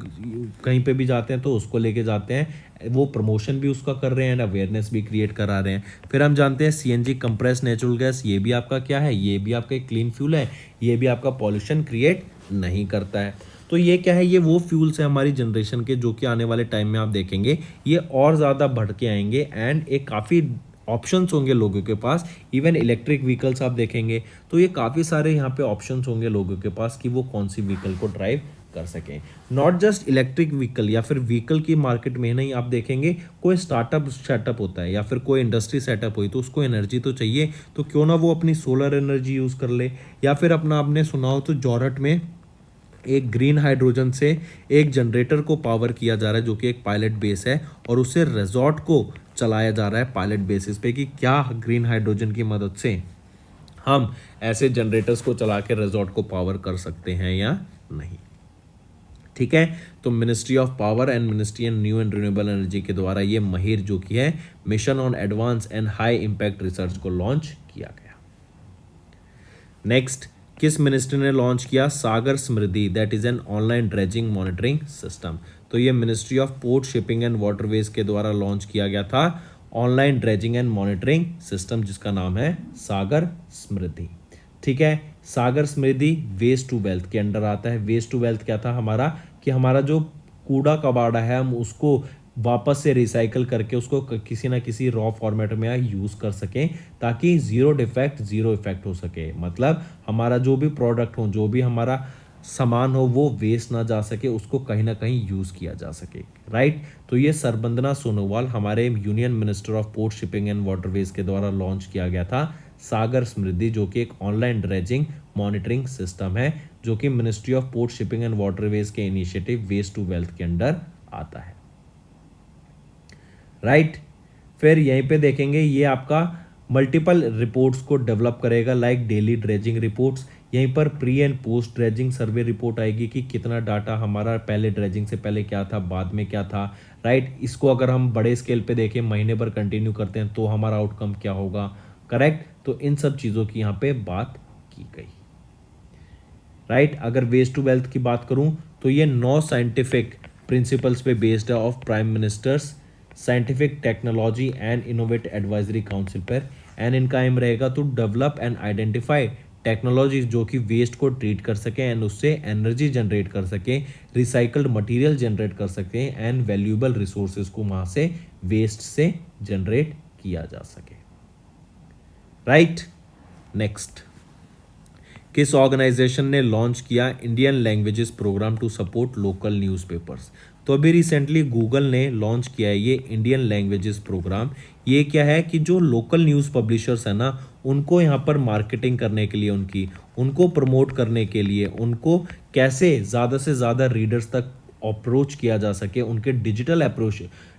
कहीं पे भी जाते हैं तो उसको लेके जाते हैं, वो प्रमोशन भी उसका कर रहे हैं, अवेयरनेस भी क्रिएट करा रहे हैं। फिर हम जानते हैं सीएनजी कंप्रेस नेचुरल गैस, ये भी आपका क्या है? ये भी आपका एक क्लीन फ्यूल है, ये भी आपका पॉल्यूशन क्रिएट नहीं करता है। तो ये क्या है? ये वो फ्यूल्स है हमारी जनरेशन के जो कि आने वाले टाइम में आप देखेंगे ये और ज़्यादा बढ़ के आएंगे एंड एक काफ़ी ऑप्शंस होंगे लोगों के पास। इवन इलेक्ट्रिक व्हीकल्स आप देखेंगे तो ये काफ़ी सारे यहाँ पे ऑप्शंस होंगे लोगों के पास कि वो कौन सी व्हीकल को ड्राइव कर सकें। नॉट जस्ट इलेक्ट्रिक व्हीकल या फिर व्हीकल की मार्केट में नहीं, आप देखेंगे कोई स्टार्टअप सेटअप होता है या फिर कोई इंडस्ट्री सेटअप हुई तो उसको एनर्जी तो चाहिए, तो क्यों ना वो अपनी सोलर एनर्जी यूज़ कर ले। या फिर अपना आपने सुना हो तो जॉर्हट में एक ग्रीन हाइड्रोजन से एक जनरेटर को पावर किया जा रहा है जो कि एक पायलट बेस है और उससे रिजॉर्ट को चलाया जा रहा है पायलट बेसिस पे कि क्या ग्रीन हाइड्रोजन की मदद से हम ऐसे जनरेटर्स को चला के रिजॉर्ट को पावर कर सकते हैं या नहीं। ठीक है। तो ministry of power and ministry and new and renewable energy के द्वारा ये महिर जो कि है mission on advance and high impact research को लॉन्च किया गया। नेक्स्ट, किस मिनिस्ट्री ने लॉन्च किया? Sagar Samriddhi, that is an online dredging monitoring system. तो ये ministry of port shipping and waterways के द्वारा लॉन्च किया गया था online dredging and monitoring system जिसका नाम है सागर समृद्धि। ठीक है। सागर समृद्धि वेस्ट टू वेल्थ के अंडर आता है। वेस्ट टू वेल्थ क्या था हमारा कि हमारा जो कूड़ा कबाड़ा है हम उसको वापस से रिसाइकल करके उसको किसी ना किसी रॉ फॉर्मेट में यूज़ कर सकें ताकि ज़ीरो डिफेक्ट ज़ीरो इफेक्ट हो सके। मतलब हमारा जो भी प्रोडक्ट हो, जो भी हमारा सामान हो वो वेस्ट ना जा सके, उसको कहीं ना कहीं यूज़ किया जा सके। राइट। तो ये सरबंदना सोनोवाल हमारे union minister of port shipping and waterways के द्वारा लॉन्च किया गया था सागर समृद्धि, जो कि एक ऑनलाइन ड्रेजिंग मॉनिटरिंग सिस्टम है जो कि ministry of port shipping and waterways के इनिशिएटिव वेस्ट टू वेल्थ के अंडर आता है। राइट। फिर यहीं पे देखेंगे ये आपका मल्टीपल रिपोर्ट्स को डेवलप करेगा लाइक डेली ड्रेजिंग रिपोर्ट्स। यहीं पर pre and post dredging survey report आएगी कि कितना डाटा हमारा पहले ड्रेजिंग से पहले क्या था, बाद में क्या था। राइट। इसको अगर हम बड़े स्केल पे देखें, महीने भर कंटिन्यू करते हैं तो हमारा आउटकम क्या होगा। करेक्ट। तो इन सब चीज़ों की यहाँ पे बात की गई। राइट। अगर वेस्ट टू वेल्थ की बात करूँ तो ये 9 साइंटिफिक प्रिंसिपल्स पे बेस्ड है of prime minister's scientific technology and innovate advisory council पर। एंड इनका एम रहेगा to develop and identify technology जो कि वेस्ट को ट्रीट कर सके एंड उससे एनर्जी जनरेट कर सके, रिसाइकल्ड मटेरियल जनरेट कर सके एंड वैल्यूएबल रिसोर्सेज को वहाँ से वेस्ट से जनरेट किया जा सके। राइट। नेक्स्ट, किस ऑर्गेनाइजेशन ने लॉन्च किया Indian languages programme to support local newspapers? तो अभी रिसेंटली गूगल ने लॉन्च किया है ये इंडियन लैंग्वेजेस प्रोग्राम। ये क्या है कि जो लोकल न्यूज़ पब्लिशर्स है ना उनको यहाँ पर मार्केटिंग करने के लिए, उनको प्रमोट करने के लिए, उनको कैसे ज़्यादा से ज़्यादा रीडर्स तक अप्रोच किया जा सके, उनके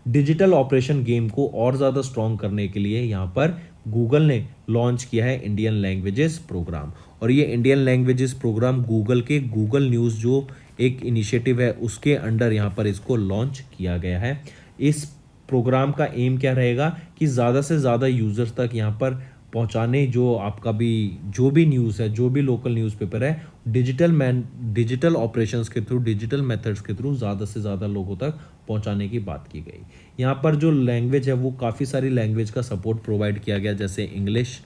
डिजिटल ऑपरेशन गेम को और ज़्यादा स्ट्रॉन्ग करने के लिए यहाँ पर गूगल ने लॉन्च किया है इंडियन लैंग्वेजेस प्रोग्राम। और ये इंडियन लैंग्वेजेस प्रोग्राम गूगल के गूगल न्यूज़ जो एक इनिशिएटिव है उसके अंडर यहाँ पर इसको लॉन्च किया गया है। इस प्रोग्राम का एम क्या रहेगा कि ज़्यादा से ज़्यादा यूज़र्स तक यहाँ पर पहुँचाने, जो आपका भी जो भी न्यूज़ है, जो भी लोकल न्यूज़पेपर है, डिजिटल ऑपरेशंस के थ्रू, डिजिटल मेथड्स के थ्रू ज़्यादा से ज़्यादा लोगों तक पहुँचाने की बात की गई। यहाँ पर जो लैंग्वेज है वो काफ़ी सारी लैंग्वेज का सपोर्ट प्रोवाइड किया गया, जैसे English,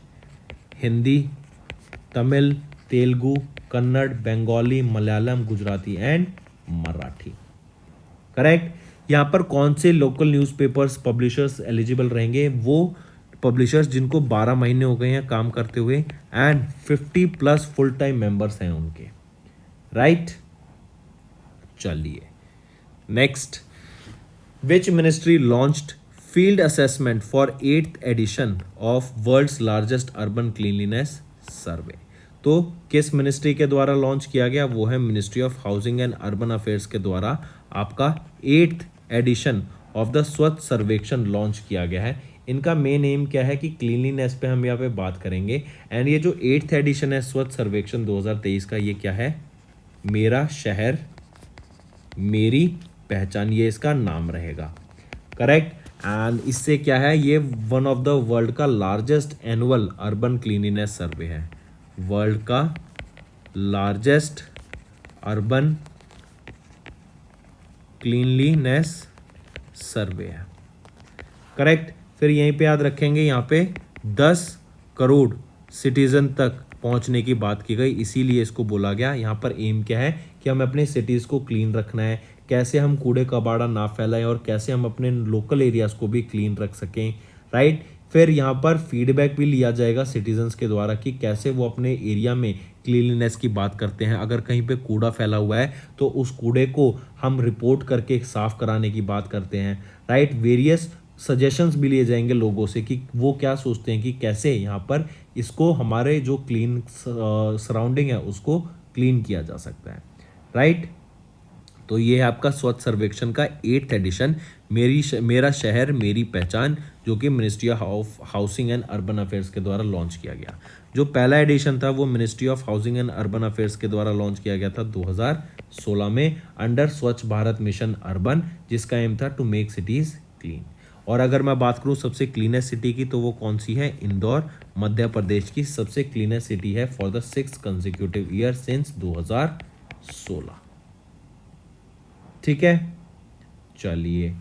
Hindi, Tamil, Telugu, Kannada, Bengali, Malayalam, Gujarati and Marathi. Correct. यहाँ पर कौन से लोकल न्यूज़पेपर्स पब्लिशर्स एलिजिबल रहेंगे? वो पब्लिशर्स जिनको 12 महीने हो गए हैं काम करते हुए एंड 50+ फुल टाइम मेंबर्स हैं उनके। राइट, चलिए next. Which ministry launched field assessment for 8th edition of world's largest urban cleanliness survey? तो किस मिनिस्ट्री के द्वारा लॉन्च किया गया? वो है ministry of housing and urban affairs के द्वारा आपका 8th एडिशन ऑफ द स्वच्छ सर्वेक्षण लॉन्च किया गया है। इनका मेन एम क्या है कि क्लीनलीनेस पे हम यहाँ पे बात करेंगे। एंड ये जो 8th एडिशन है स्वच्छ सर्वेक्षण 2023 का, ये क्या है? मेरा शहर मेरी पहचान, ये इसका नाम रहेगा। करेक्ट। एंड इससे क्या है, ये वन ऑफ द वर्ल्ड का लार्जेस्ट एनुअल अर्बन क्लीनिनेस सर्वे है। वर्ल्ड का लार्जेस्ट अर्बन क्लीनलीनेस सर्वे है। करेक्ट। फिर यहीं पे याद रखेंगे, यहाँ पे 10 करोड़ सिटीजन तक पहुंचने की बात की गई, इसीलिए इसको बोला गया। यहाँ पर एम क्या है कि हमें अपने सिटीज़ को क्लीन रखना है, कैसे हम कूड़े कबाड़ा ना फैलाएं और कैसे हम अपने लोकल एरियाज़ को भी क्लीन रख सकें। राइट। फिर यहाँ पर फीडबैक भी लिया जाएगा सिटीजन्स के द्वारा कि कैसे वो अपने एरिया में क्लीनलीनेस की बात करते हैं। अगर कहीं पे कूड़ा फैला हुआ है तो उस कूड़े को हम रिपोर्ट करके साफ कराने की बात करते हैं। राइट। वेरियस सजेशंस भी लिए जाएंगे लोगों से कि वो क्या सोचते हैं कि कैसे यहाँ पर इसको हमारे जो क्लीन सराउंडिंग है उसको क्लीन किया जा सकता है। राइट। तो ये है आपका स्वच्छ सर्वेक्षण का 8th एडिशन, मेरा शहर मेरी पहचान, जो कि ministry of housing and urban affairs के द्वारा लॉन्च किया गया। जो पहला एडिशन था वो ministry of housing and urban affairs के द्वारा लॉन्च किया गया था 2016 में अंडर स्वच्छ भारत मिशन अर्बन, जिसका एम था टू मेक सिटीज क्लीन। और अगर मैं बात करूं सबसे क्लीनेस्ट सिटी की, तो वो कौन सी है? इंदौर मध्य प्रदेश की सबसे क्लीनेस्ट सिटी है for the 6th consecutive year since 2016। ठीक है, चलिए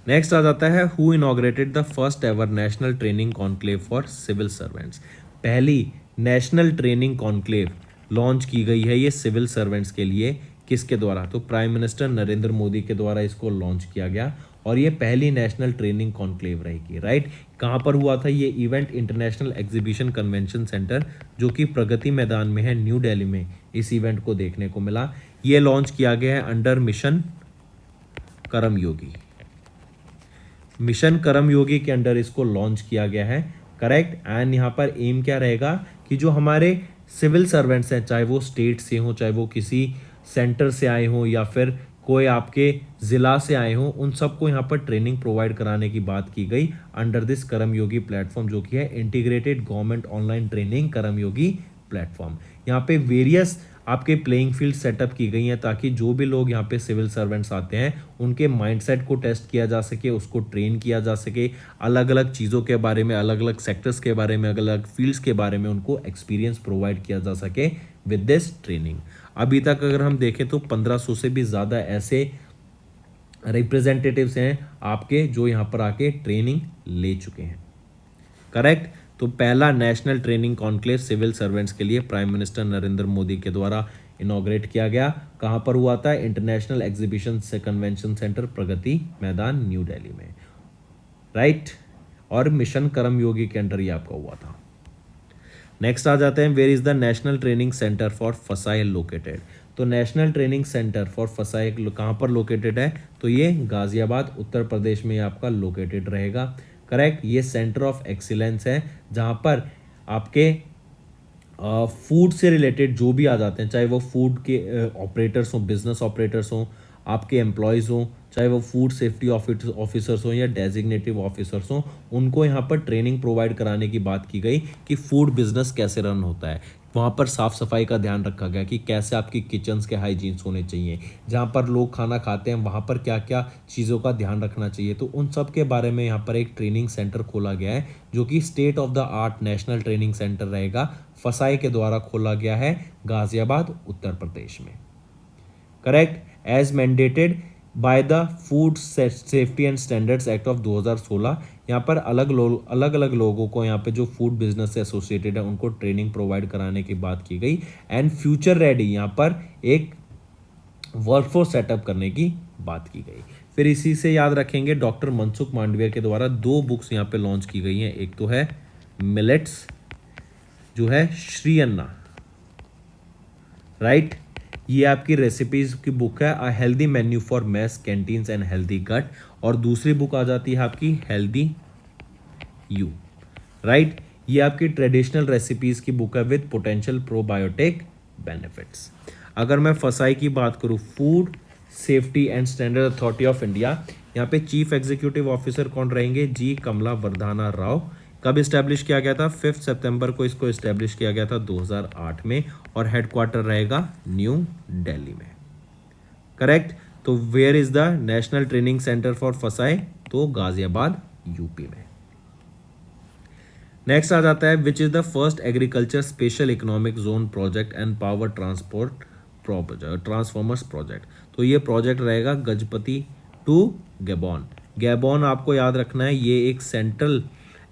नेक्स्ट आ जाता है who inaugurated the first ever national training conclave for civil servants? पहली नेशनल ट्रेनिंग कॉन्क्लेव लॉन्च की गई है ये सिविल सर्वेंट्स के लिए, किसके द्वारा? तो प्राइम मिनिस्टर नरेंद्र मोदी के द्वारा इसको लॉन्च किया गया और ये पहली नेशनल ट्रेनिंग कॉन्क्लेव रहेगी। राइट। कहाँ पर हुआ था ये event? International exhibition convention centre, जो कि प्रगति मैदान में है, न्यू दिल्ली में इस इवेंट को देखने को मिला। ये लॉन्च किया गया है अंडर मिशन कर्मयोगी। मिशन कर्मयोगी के अंडर इसको लॉन्च किया गया है। करेक्ट। एंड यहाँ पर एम क्या रहेगा कि जो हमारे सिविल सर्वेंट्स हैं, चाहे वो स्टेट से हों, चाहे वो किसी सेंटर से आए हों या फिर कोई आपके ज़िला से आए हों, उन सबको यहाँ पर ट्रेनिंग प्रोवाइड कराने की बात की गई अंडर दिस कर्मयोगी प्लेटफॉर्म, जो कि है इंटीग्रेटेड गवर्नमेंट ऑनलाइन ट्रेनिंग कर्मयोगी प्लेटफॉर्म। यहाँ पे वेरियस आपके प्लेइंग फील्ड सेटअप की गई हैं ताकि जो भी लोग यहाँ पे सिविल सर्वेंट्स आते हैं उनके माइंडसेट को टेस्ट किया जा सके, उसको ट्रेन किया जा सके, अलग अलग चीज़ों के बारे में, अलग अलग सेक्टर्स के बारे में, अलग अलग फील्ड्स के बारे में उनको एक्सपीरियंस प्रोवाइड किया जा सके विद दिस ट्रेनिंग। अभी तक अगर हम देखें तो 1500 से भी ज़्यादा ऐसे रिप्रेजेंटेटिव्स हैं आपके जो यहाँ पर आके ट्रेनिंग ले चुके हैं। करेक्ट। तो पहला national training conclave civil servants के लिए प्राइम मिनिस्टर नरेंद्र मोदी के द्वारा इनॉग्रेट किया गया। कहाँ पर हुआ था? इंटरनेशनल एग्जीबिशन से convention centre, Pragati Maidan, new Delhi में। राइट। और मिशन कर्मयोगी के अंडर ये आपका हुआ था। नेक्स्ट आ जाते हैं, where is the national training centre for facile located? तो national training centre for facile कहाँ पर लोकेटेड है? तो ये गाजियाबाद उत्तर प्रदेश में आपका लोकेटेड रहेगा। करेक्ट। ये सेंटर ऑफ एक्सीलेंस है जहाँ पर आपके फूड से रिलेटेड जो भी आ जाते हैं, चाहे वो फूड के ऑपरेटर्स हों, बिजनेस ऑपरेटर्स हों, आपके एम्प्लॉयज़ हों, चाहे वो फूड सेफ्टी ऑफिसर्स हों या डेजिग्नेटिव ऑफिसर्स हों, उनको यहाँ पर ट्रेनिंग प्रोवाइड कराने की बात की गई कि फूड बिजनेस कैसे रन होता है, वहाँ पर साफ़ सफाई का ध्यान रखा गया कि कैसे आपकी किचन्स के हाइजीन्स होने चाहिए, जहाँ पर लोग खाना खाते हैं वहाँ पर क्या क्या चीज़ों का ध्यान रखना चाहिए। तो उन सब के बारे में यहाँ पर एक ट्रेनिंग सेंटर खोला गया है जो कि state of the art national training centre रहेगा, फसाई के द्वारा खोला गया है गाजियाबाद उत्तर प्रदेश में। Correct, as mandated by the food safety and standards act of 2016। यहाँ पर अलग अलग लोगों को यहाँ पे जो फूड बिजनेस से एसोसिएटेड है उनको ट्रेनिंग प्रोवाइड कराने की बात की गई। एंड फ्यूचर रेडी यहाँ पर एक वर्कफोर्स सेटअप करने की बात की गई। फिर इसी से याद रखेंगे डॉक्टर मनसुख मांडविया के द्वारा 2 बुक्स यहाँ पे लॉन्च की गई हैं। एक तो है मिलेट्स जो है श्री अन्ना, राइट, ये आपकी रेसिपीज की बुक है, a healthy menu for mess canteens and healthy gut. और दूसरी बुक आ जाती है आपकी हेल्दी यू, राइट, ये आपकी ट्रेडिशनल रेसिपीज की बुक है विद पोटेंशियल प्रोबायोटिक बेनिफिट्स। अगर मैं फसाई की बात करूँ, food safety and standard authority of India, यहाँ पे चीफ एग्जीक्यूटिव ऑफिसर कौन रहेंगे? जी कमला वर्धाना राव। कब इस्टेब्लिश किया गया था? 5 सितंबर को इसको इस्टेब्लिश किया गया था 2008 में, और हेडक्वार्टर रहेगा न्यू दिल्ली में। करेक्ट। तो where is the national training centre for FSSAI? तो गाजियाबाद यूपी में। नेक्स्ट आ जाता है which is the first agriculture special economic zone project and power transformers project. तो ये प्रोजेक्ट रहेगा गजपति टू गैबॉन। गैबॉन आपको याद रखना है, ये एक सेंट्रल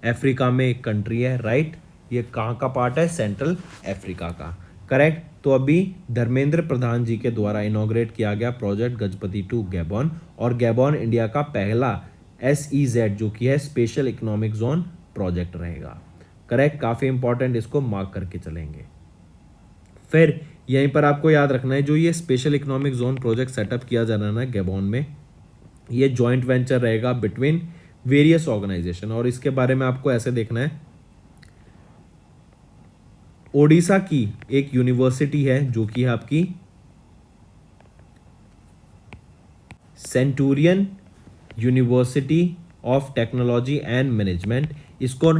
अफ्रीका में एक कंट्री है, राइट। ये कहाँ का पार्ट है? सेंट्रल अफ्रीका का। करेक्ट। तो अभी धर्मेंद्र प्रधान जी के द्वारा इनॉग्रेट किया गया प्रोजेक्ट गजपति टू गैबॉन, और गैबॉन इंडिया का पहला SEZ जो कि है स्पेशल इकोनॉमिक जोन प्रोजेक्ट रहेगा। करेक्ट, काफ़ी इंपॉर्टेंट, इसको मार्क करके चलेंगे। फिर यहीं पर आपको याद रखना है जो ये special economic zone project setup किया जा रहा है गैबॉन में, ये जॉइंट वेंचर रहेगा बिटवीन वेरियस ऑर्गेनाइजेशन। और इसके बारे में आपको ऐसे देखना है, ओडिशा की एक यूनिवर्सिटी है जो कि है आपकी centurion university of Technology and management, इसको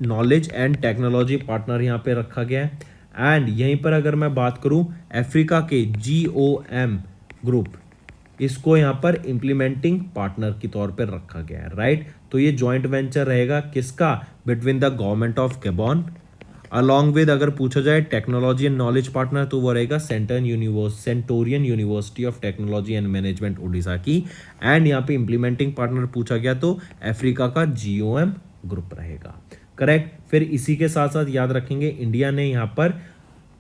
नॉलेज एंड टेक्नोलॉजी पार्टनर यहाँ पे रखा गया है। एंड यहीं पर अगर मैं बात करूँ अफ्रीका के GOM ग्रुप, इसको यहाँ पर इम्प्लीमेंटिंग पार्टनर के तौर पर रखा गया है, राइट। तो ये जॉइंट वेंचर रहेगा किसका? Between the government of Gabon along with, अगर पूछा जाए टेक्नोलॉजी एंड नॉलेज पार्टनर, तो वो रहेगा Centurion University of Technology and Management Orissa की। एंड यहाँ पे इम्प्लीमेंटिंग पार्टनर पूछा गया तो अफ्रीका का GOM ग्रुप रहेगा। करेक्ट। फिर इसी के साथ साथ याद रखेंगे इंडिया ने यहाँ पर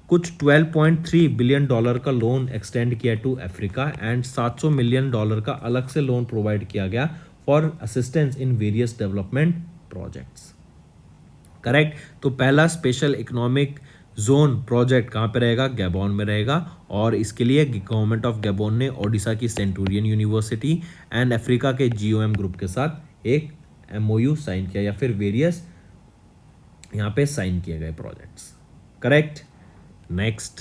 कुछ $12.3 बिलियन का लोन एक्सटेंड किया टू अफ्रीका, एंड $700 मिलियन का अलग से लोन प्रोवाइड किया गया for assistance in various development projects. Correct. तो पहला स्पेशल इकोनॉमिक जोन प्रोजेक्ट कहाँ पे रहेगा? गैबॉन में रहेगा, और इसके लिए गवर्नमेंट ऑफ गैबॉन ने ओडिशा की सेंटूरियन यूनिवर्सिटी एंड अफ्रीका के GOM ग्रुप के साथ एक MOU साइन किया, या फिर वेरियस यहाँ पे साइन किए गए प्रोजेक्ट्स। करेक्ट। नेक्स्ट,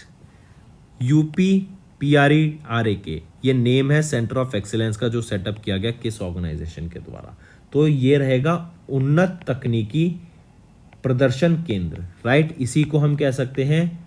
UPPRERAK, ये नेम है सेंटर ऑफ एक्सीलेंस का जो सेटअप किया गया किस ऑर्गेनाइजेशन के द्वारा? तो ये रहेगा उन्नत तकनीकी प्रदर्शन केंद्र, राइट। इसी को हम कह सकते हैं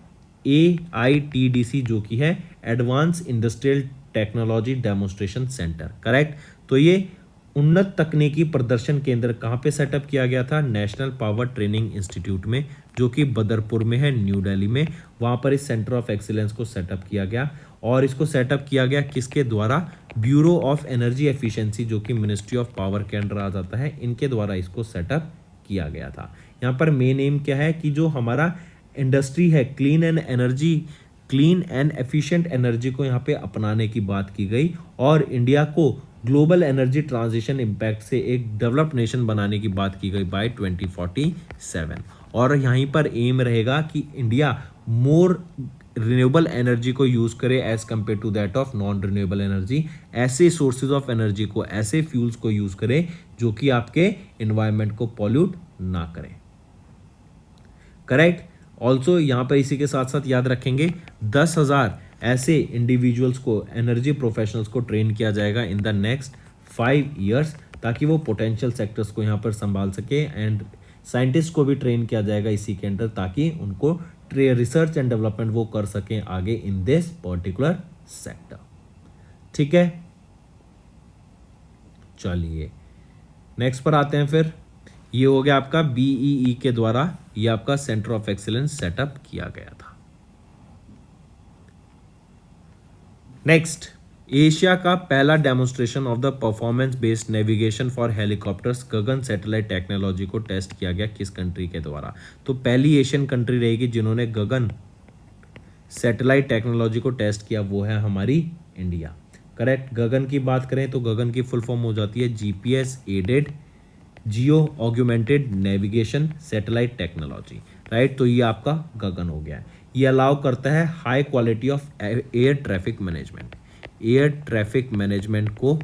AITDC जो कि है advance industrial technology demonstration centre. Correct. तो ये उन्नत तकनीकी प्रदर्शन केंद्र कहाँ पे सेटअप किया गया था? नेशनल पावर ट्रेनिंग इंस्टीट्यूट में, जो कि बदरपुर में है, न्यू दिल्ली में। वहाँ पर इस सेंटर ऑफ एक्सीलेंस को सेटअप किया गया, और इसको सेटअप किया गया किसके द्वारा? ब्यूरो ऑफ एनर्जी एफिशिएंसी जो कि मिनिस्ट्री ऑफ पावर के अंडर आ जाता है, इनके द्वारा इसको सेटअप किया गया था। यहाँ पर मेन एम क्या है कि जो हमारा इंडस्ट्री है क्लीन एंड एफिशिएंट एनर्जी को यहाँ पे अपनाने की बात की गई, और इंडिया को ग्लोबल एनर्जी ट्रांजिशन इम्पैक्ट से एक डेवलप्ड नेशन बनाने की बात की गई बाय 2047। और यहीं पर एम रहेगा कि इंडिया मोर रिन्यूएबल एनर्जी को यूज़ करे as compare to that of non renewable energy, ऐसे सोर्सेज ऑफ एनर्जी को, ऐसे फ्यूल्स को यूज़ करे जो कि आपके इन्वायरमेंट को पॉल्यूट ना करें। करेक्ट। ऑल्सो यहाँ पर इसी के साथ साथ याद रखेंगे 10,000 ऐसे इंडिविजुअल्स को, एनर्जी प्रोफेशनल्स को ट्रेन किया जाएगा इन द नेक्स्ट 5 ईयर्स, ताकि वो पोटेंशियल सेक्टर्स को यहाँ पर संभाल सके, एंड साइंटिस्ट को भी ट्रेन किया जाएगा इसी के अंदर, ताकि उनको रिसर्च एंड डेवलपमेंट वो कर सकें आगे इन दिस पर्टिकुलर सेक्टर। ठीक है, चलिए नेक्स्ट पर आते हैं। फिर ये हो गया आपका बीईई के द्वारा ये आपका सेंटर ऑफ एक्सीलेंस सेटअप किया गया था। नेक्स्ट, एशिया का पहला demonstration of the performance based navigation for helicopters Gagan satellite technology को टेस्ट किया गया किस कंट्री के द्वारा? तो पहली एशियन कंट्री रहेगी जिन्होंने गगन सैटेलाइट टेक्नोलॉजी को टेस्ट किया, वो है हमारी इंडिया। करेक्ट। गगन की बात करें तो गगन की फुल फॉर्म हो जाती है जीपीएस एडेड जियो augmented navigation satellite technology. Right, तो ये आपका गगन हो गया है। ये अलाउ करता है high quality of air traffic management, air traffic management को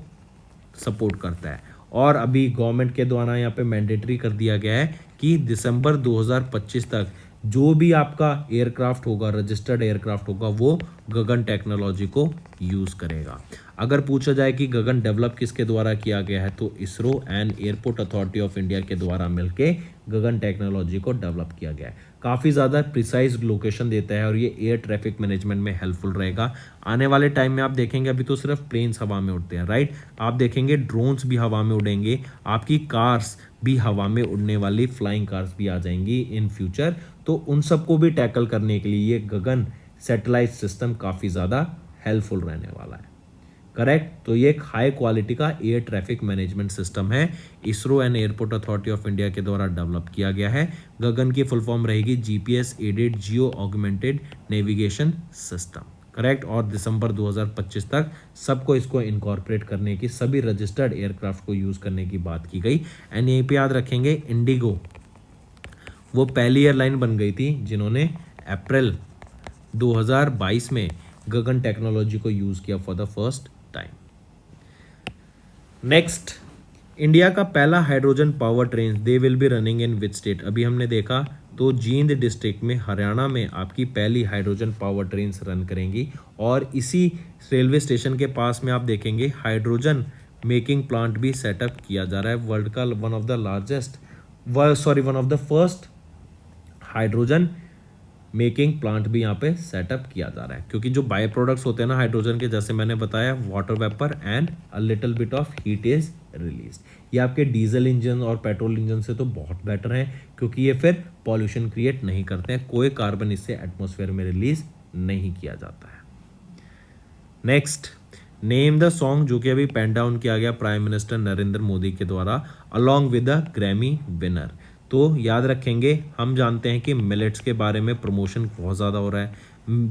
सपोर्ट करता है। और अभी गवर्नमेंट के द्वारा यहाँ पे मैंडेटरी कर दिया गया है कि दिसंबर 2025 तक जो भी आपका एयरक्राफ्ट होगा, रजिस्टर्ड एयरक्राफ्ट होगा, वो गगन टेक्नोलॉजी को यूज़ करेगा। अगर पूछा जाए कि गगन डेवलप किसके द्वारा किया गया है, तो ISRO and airport authority of India के द्वारा मिलके गगन टेक्नोलॉजी को डेवलप किया गया है। काफ़ी ज़्यादा प्रिसाइज लोकेशन देता है और ये एयर ट्रैफिक मैनेजमेंट में हेल्पफुल रहेगा। आने वाले टाइम में आप देखेंगे अभी तो सिर्फ प्लेन्स हवा में उड़ते हैं, राइट, आप देखेंगे ड्रोन्स भी हवा में उड़ेंगे, आपकी कार्स भी हवा में उड़ने वाली फ्लाइंग कार्स भी आ जाएंगी इन फ्यूचर। तो उन सबको भी टैकल करने के लिए ये गगन सैटेलाइट सिस्टम काफ़ी ज़्यादा हेल्पफुल रहने वाला है। करेक्ट। तो ये एक हाई क्वालिटी का एयर ट्रैफिक मैनेजमेंट सिस्टम है, ISRO and airport authority of India के द्वारा डेवलप किया गया है। गगन की फुल फॉर्म रहेगी जीपीएस एडेड जियो ऑग्मेंटेड नेविगेशन सिस्टम। करेक्ट। और दिसंबर 2025 तक सबको इसको इनकॉर्पोरेट करने की, सभी रजिस्टर्ड एयरक्राफ्ट को यूज़ करने की बात की गई। एंड यहीं पे याद रखेंगे इंडिगो वो पहली एयरलाइन बन गई थी जिन्होंने अप्रैल 2022 में गगन टेक्नोलॉजी को यूज़ किया for the first time. Next, India का पहला hydrogen power train they will be running in which state? अभी हमने देखा तो जींद डिस्ट्रिक्ट में, हरियाणा में आपकी पहली हाइड्रोजन पावर ट्रेन रन करेंगी। और इसी रेलवे स्टेशन के पास में आप देखेंगे हाइड्रोजन मेकिंग प्लांट भी सेटअप किया जा रहा है। वर्ल्ड का one of the first hydrogen making plant भी यहाँ पे सेटअप किया जा रहा है, क्योंकि जो बाय प्रोडक्ट्स होते हैं ना हाइड्रोजन के, जैसे मैंने बताया water vapour and a little bit of heat is release. ये आपके डीजल इंजन और पेट्रोल इंजन से तो बहुत बेटर है, क्योंकि ये फिर पॉल्यूशन क्रिएट नहीं करते हैं, कोई कार्बन इससे एटमॉस्फेयर में रिलीज नहीं किया जाता है। नेक्स्ट, नेम द सॉन्ग जो कि अभी पेन डाउन किया गया प्राइम मिनिस्टर नरेंद्र मोदी के द्वारा along with the Grammy winner. तो याद रखेंगे, हम जानते हैं कि मिलेट्स के बारे में प्रमोशन बहुत ज़्यादा हो रहा है।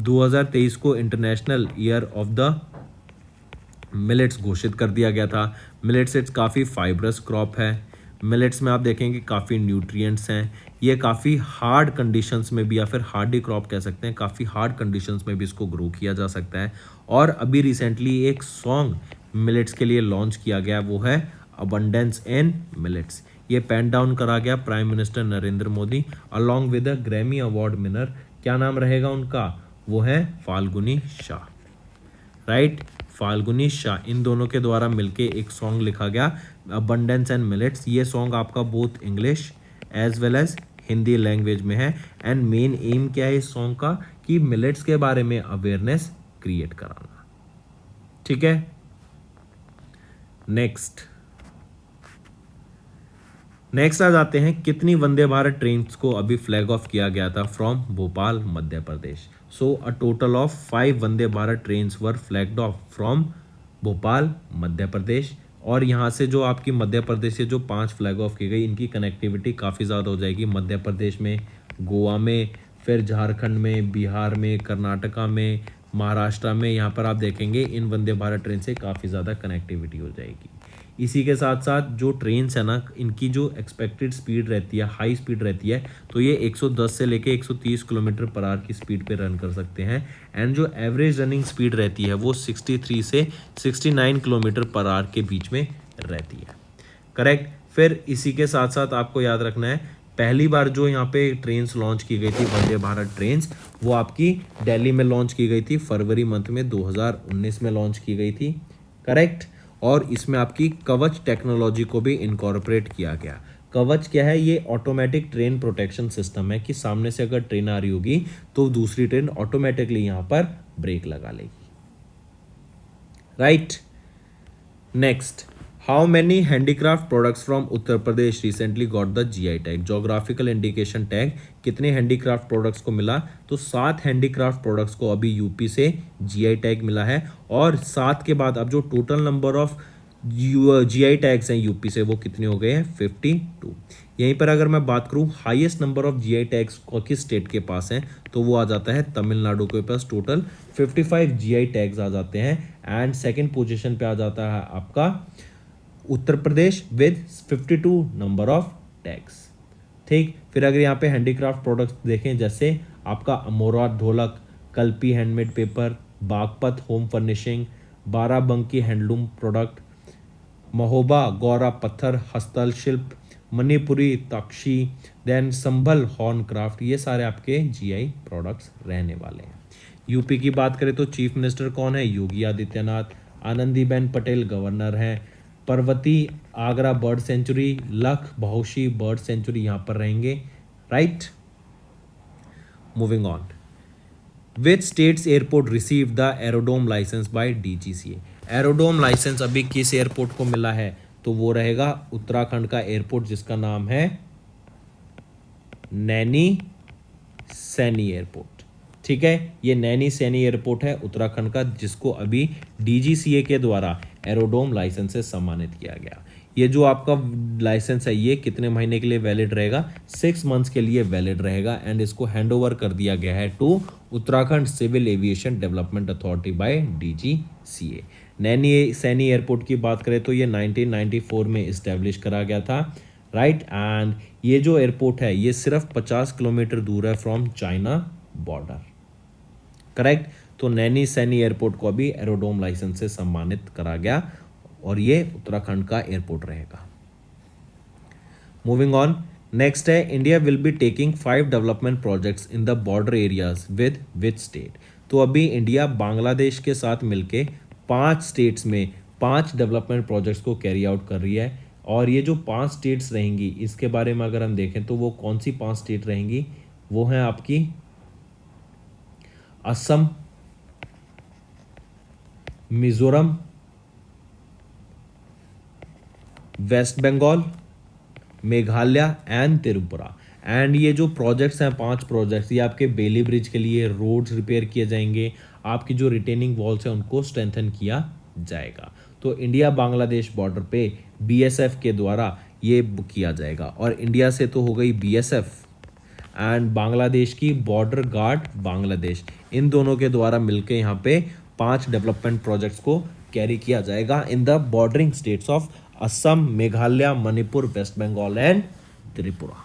2023 को international year of the millets घोषित कर दिया गया था। मिलेट्स एक काफ़ी फाइब्रस क्रॉप है। मिलेट्स में आप देखेंगे काफ़ी न्यूट्रिएंट्स हैं। ये काफ़ी हार्ड कंडीशंस में भी, या फिर हार्डी क्रॉप कह सकते हैं, काफ़ी हार्ड कंडीशंस में भी इसको ग्रो किया जा सकता है। और अभी रिसेंटली एक सॉन्ग मिलेट्स के लिए लॉन्च किया गया, वो है अबंडेंस इन मिलेट्स। ये पेन डाउन करा गया prime minister Narendra Modi along with the Grammy award winner. क्या नाम रहेगा उनका? वो है फाल्गुनी शाह। राइट, फाल्गुनी शाह, इन दोनों के द्वारा मिलके एक सॉन्ग लिखा गया अबंडेंस एंड मिलेट्स। ये सॉन्ग आपका both English as well as Hindi language में है। एंड मेन एम क्या है इस सॉन्ग का, कि मिलेट्स के बारे में अवेयरनेस क्रिएट कराना। ठीक है। नेक्स्ट आ जाते हैं, कितनी वंदे भारत ट्रेन को अभी फ्लैग ऑफ किया गया था from Bhopal Madhya Pradesh? So a total of 5 Vande Bharat train were flagged off from Bhopal Madhya Pradesh. और यहाँ से जो आपकी मध्य प्रदेश से जो 5 फ्लैग ऑफ की गई, इनकी कनेक्टिविटी काफ़ी ज़्यादा हो जाएगी मध्य प्रदेश में, गोवा में, फिर झारखंड में, बिहार में, कर्नाटका में, महाराष्ट्र में। यहाँ पर आप देखेंगे इन वंदे भारत ट्रेन से काफ़ी ज़्यादा कनेक्टिविटी हो जाएगी। इसी के साथ साथ जो ट्रेन्स है ना, इनकी जो एक्सपेक्टेड स्पीड रहती है, हाई स्पीड रहती है, तो ये 110 से लेके 130 किलोमीटर पर आवर की स्पीड पे रन कर सकते हैं। एंड जो एवरेज रनिंग स्पीड रहती है वो 63 से 69 किलोमीटर पर आवर के बीच में रहती है। करेक्ट। फिर इसी के साथ साथ आपको याद रखना है, पहली बार जो यहाँ पे ट्रेन्स लॉन्च की गई थी वंदे भारत ट्रेन्स, वो आपकी दिल्ली में लॉन्च की गई थी, फरवरी मंथ में 2019 में लॉन्च की गई थी। करेक्ट। और इसमें आपकी कवच टेक्नोलॉजी को भी इनकॉर्पोरेट किया गया। कवच क्या है? ये ऑटोमेटिक ट्रेन प्रोटेक्शन सिस्टम है कि सामने से अगर ट्रेन आ रही होगी तो दूसरी ट्रेन ऑटोमेटिकली यहाँ पर ब्रेक लगा लेगी, right. Next, how many handicraft products from Uttar Pradesh recently got the GI tag? Geographical indication tag कितने हैंडीक्राफ्ट प्रोडक्ट्स को मिला? तो 7 हैंडीक्राफ्ट प्रोडक्ट्स को अभी यूपी से जीआई टैग मिला है, और 7 के बाद अब जो total number of GI tags हैं यूपी से वो कितने हो गए हैं? 52। यहीं पर अगर मैं बात करूं highest number of GI tags किस स्टेट के पास हैं, तो वो आ जाता है तमिलनाडु के पास। टोटल 55 जीआई टैग्स आ जाते हैं, एंड सेकंड पोजीशन पे आ जाता है आपका Uttar Pradesh with 52 number of tags. ठीक, फिर अगर यहाँ पे हैंडीक्राफ्ट प्रोडक्ट्स देखें, जैसे आपका अमोरा ढोलक, Kalpi handmade paper, Baghpat home furnishing, Barabanki handloom product, Mahoba Gaura पत्थर हस्तल शिल्प, मणिपुरी ताक्षी, देन संभल हॉर्न क्राफ्ट, ये सारे आपके जीआई प्रोडक्ट्स रहने वाले हैं। यूपी की बात करें तो चीफ मिनिस्टर कौन है? योगी आदित्यनाथ। आनंदीबेन पटेल गवर्नर हैं। पर्वती आगरा बर्ड सेंचुरी, लख बहुशी बर्ड सेंचुरी यहाँ पर रहेंगे, right. Moving on, which states airport receive the aerodrome licence by DGCA? Aerodrome licence अभी किस एयरपोर्ट को मिला है? तो वो रहेगा उत्तराखंड का एयरपोर्ट जिसका नाम है नैनी सैनी एयरपोर्ट। ठीक है, ये नैनी सैनी एयरपोर्ट है उत्तराखंड का, जिसको अभी डीजीसीए के द्वारा एरोडोम लाइसेंस से सम्मानित किया गया। ये जो आपका लाइसेंस है ये कितने महीने के लिए वैलिड रहेगा? 6 मंथ्स के लिए वैलिड रहेगा, एंड इसको हैंडओवर कर दिया गया है to Uttarakhand civil aviation development authority by DGCA. Naini Saini airport की बात करें तो ये 1994 में इस्टेब्लिश करा गया था, राइट। एंड ये जो एयरपोर्ट है ये सिर्फ 50 किलोमीटर दूर है फ्रॉम चाइना बॉर्डर, करेक्ट। तो नैनी सैनी एयरपोर्ट को अभी एरोडोम लाइसेंस से सम्मानित करा गया, और ये उत्तराखंड का एयरपोर्ट रहेगा। मूविंग ऑन, नेक्स्ट है India will be taking 5 development projects in the border areas with which state? तो अभी इंडिया बांग्लादेश के साथ मिलके 5 स्टेट्स में 5 डेवलपमेंट प्रोजेक्ट्स को कैरी आउट कर रही है, और ये जो 5 स्टेट्स रहेंगी इसके बारे में अगर हम देखें तो वो कौन सी 5 स्टेट रहेंगी? वो हैं आपकी Assam, Mizoram, West Bengal, Meghalaya and Tripura. And ये जो प्रोजेक्ट्स हैं 5 प्रोजेक्ट्स, ये आपके बेली ब्रिज के लिए रोड्स रिपेयर किए जाएंगे, आपकी जो रिटेनिंग वॉल्स हैं उनको स्ट्रेंथन किया जाएगा। तो इंडिया बांग्लादेश बॉर्डर पे बीएसएफ के द्वारा ये किया जाएगा, और इंडिया से तो हो गई बीएसएफ एंड बांग्लादेश की बॉर्डर गार्ड बांग्लादेश, इन दोनों के द्वारा मिलकर यहाँ पे 5 डेवलपमेंट प्रोजेक्ट्स को कैरी किया जाएगा in the bordering states of Assam, Meghalaya, Manipur, west Bengal and Tripura.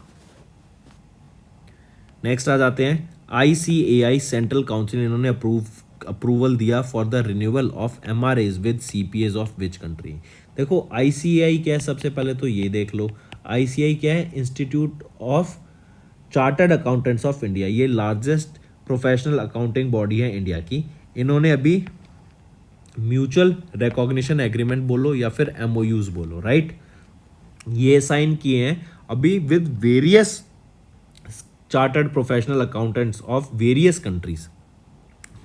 Next आ जाते हैं ICAI सेंट्रल काउंसिल, इन्होंने अप्रूवल दिया for the renewal of MRAs with CPAs of which country? देखो ICAI क्या है, सबसे पहले तो ये देख लो। ICAI क्या है? Institute of chartered accountants of India, ये लार्जेस्ट प्रोफेशनल अकाउंटिंग बॉडी है इंडिया की। इन्होंने अभी म्यूचुअल रिकॉग्निशन एग्रीमेंट बोलो या फिर MOUs बोलो, राइट, ये साइन किए हैं अभी with various chartered professional accountants of various countries,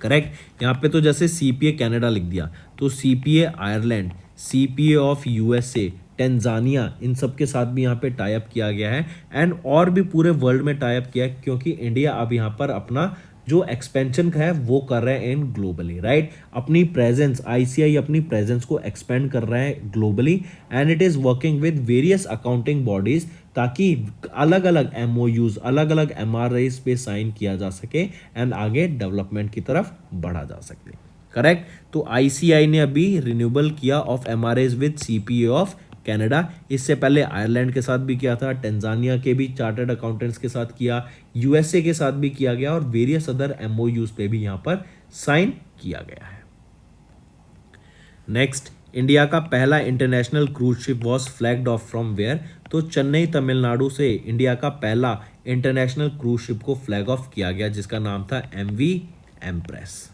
correct. यहाँ पे तो जैसे CPA कनाडा लिख दिया, तो CPA Ireland, CPA of USA, टेंजानिया, इन सब के साथ भी यहाँ पे टाई अप किया गया है, एंड और भी पूरे वर्ल्ड में टाई अप किया है, क्योंकि इंडिया अब यहाँ पर अपना जो एक्सपेंशन का है वो कर रहे हैं इन ग्लोबली, राइट। अपनी प्रेजेंस, ICAI अपनी प्रेजेंस को एक्सपेंड कर रहा है globally, and it is working with various accounting bodies, ताकि अलग अलग MOUs, अलग अलग MRAs पे साइन किया जा सके एंड आगे डेवलपमेंट की तरफ बढ़ा जा सके, करेक्ट। तो ICAI ने अभी रिन्यूअल किया of MRAs with CPA of Canada, इससे पहले आयरलैंड के साथ भी किया था, टेंजानिया के भी चार्टर्ड अकाउंटेंट्स के साथ किया, USA के साथ भी किया गया, और वेरियस अदर MOUs पे भी यहाँ पर साइन किया गया है। नेक्स्ट, इंडिया का पहला international cruise ship was flagged off from where? तो चेन्नई तमिलनाडु से इंडिया का पहला इंटरनेशनल क्रूज शिप को फ्लैग ऑफ किया गया, जिसका नाम था MV एम्प्रेस,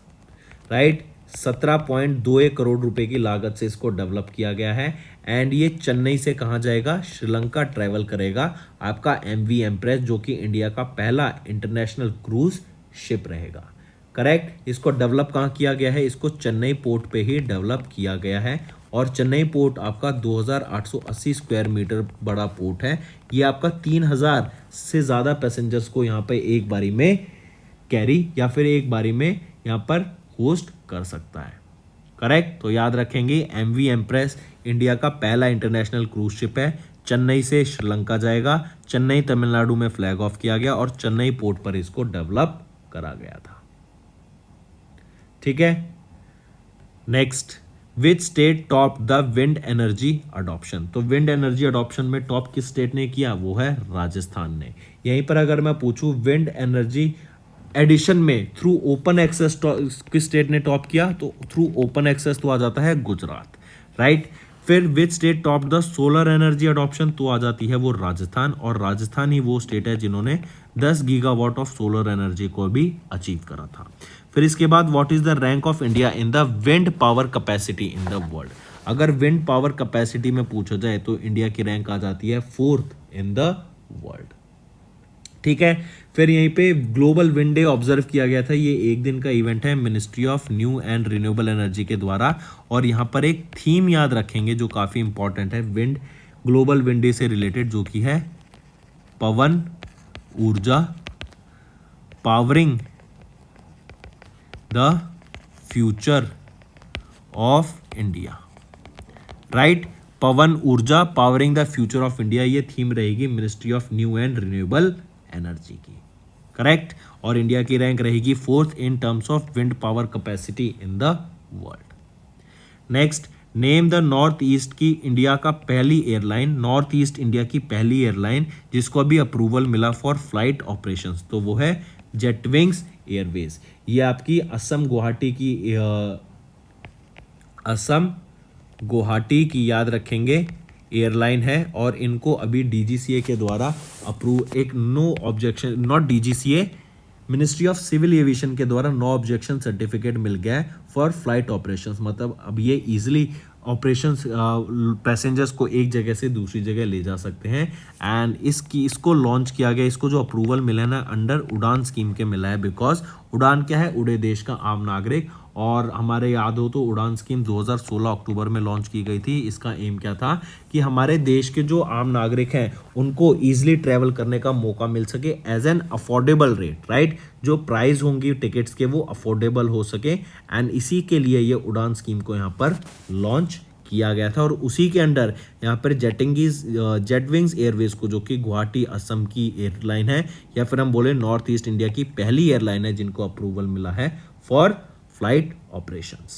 राइट। 17.21 करोड़ रुपए की लागत से इसको डेवलप किया गया है, एंड ये चेन्नई से कहाँ जाएगा, श्रीलंका ट्रैवल करेगा आपका MV एम्प्रेस, जो कि इंडिया का पहला इंटरनेशनल क्रूज शिप रहेगा। करेक्ट। इसको डेवलप कहाँ किया गया है, इसको चेन्नई पोर्ट पे ही डेवलप किया गया है। और चेन्नई पोर्ट आपका 2880 स्क्वायर मीटर बड़ा पोर्ट है। ये आपका 3000 से ज़्यादा पैसेंजर्स को यहाँ पे एक बारी में कैरी या फिर एक बारी में यहाँ पर होस्ट कर सकता है। करेक्ट। तो याद रखेंगे MV एम्प्रेस इंडिया का पहला इंटरनेशनल क्रूज शिप है। चेन्नई से श्रीलंका जाएगा, चेन्नई तमिलनाडु में फ्लैग ऑफ किया गया और चेन्नई पोर्ट पर इसको डेवलप करा गया था। ठीक है। Next, which state top the wind energy adoption. तो विंड एनर्जी अडॉप्शन में टॉप किस स्टेट ने किया, वो है राजस्थान ने। यहीं पर अगर मैं पूछूं विंड एनर्जी एडिशन में थ्रू ओपन एक्सेस किस स्टेट ने टॉप किया, तो थ्रू ओपन एक्सेस तो आ जाता है गुजरात, राइट। फिर which state top the solar energy adoption, तो आ जाती है वो राजस्थान। और राजस्थान ही वो स्टेट है जिन्होंने 10 गीगावाट ऑफ सोलर एनर्जी को भी अचीव करा था। फिर इसके बाद what is the rank of India in the wind power capacity in the world. अगर विंड पावर कैपेसिटी में पूछा जाए तो इंडिया की रैंक आ जाती है 4th इन द वर्ल्ड। ठीक है। फिर यहीं पे ग्लोबल विंड डे ऑब्जर्व किया गया था। ये एक दिन का इवेंट है ministry of new and renewable energy के द्वारा। और यहाँ पर एक थीम याद रखेंगे जो काफ़ी इंपॉर्टेंट है विंड ग्लोबल विंड डे से रिलेटेड, जो कि है पवन ऊर्जा, powering the future of India, right. पवन ऊर्जा powering the future of India, ये थीम रहेगी ministry of new and renewable energy की। करेक्ट। और इंडिया की रैंक रहेगी 4th in terms of wind power capacity in the world. Next, name the north east की India का पहली airline, north east India की पहली एयरलाइन जिसको अभी अप्रूवल मिला फॉर फ्लाइट ऑपरेशंस, तो वो है जेटविंग्स एयरवेज। ये आपकी असम गुवाहाटी की याद रखेंगे एयरलाइन है। और इनको अभी DGCA के द्वारा अप्रूव, एक no objection, not DGCA, ministry of civil aviation के द्वारा नो ऑब्जेक्शन सर्टिफिकेट मिल गया है फॉर फ्लाइट ऑपरेशंस। मतलब अब ये इजीली ऑपरेशंस पैसेंजर्स को एक जगह से दूसरी जगह ले जा सकते हैं। एंड इसको लॉन्च किया गया, इसको जो अप्रूवल मिला है ना अंडर उड़ान स्कीम के मिला है। बिकॉज उड़ान क्या है, उड़े देश का आम नागरिक। और हमारे याद हो तो उड़ान स्कीम 2016 अक्टूबर में लॉन्च की गई थी। इसका एम क्या था कि हमारे देश के जो आम नागरिक हैं उनको ईजिली ट्रैवल करने का मौका मिल सके as an affordable rate, right. जो प्राइस होंगी टिकट्स के वो अफोर्डेबल हो सके। एंड इसी के लिए ये उड़ान स्कीम को यहाँ पर लॉन्च किया गया था। और उसी के अंडर यहाँ पर जेटविंग्स एयरवेज को, जो कि गुवाहाटी असम की एयरलाइन है, या फिर हम बोले नॉर्थ ईस्ट इंडिया की पहली एयरलाइन है जिनको अप्रूवल मिला है for flight operations.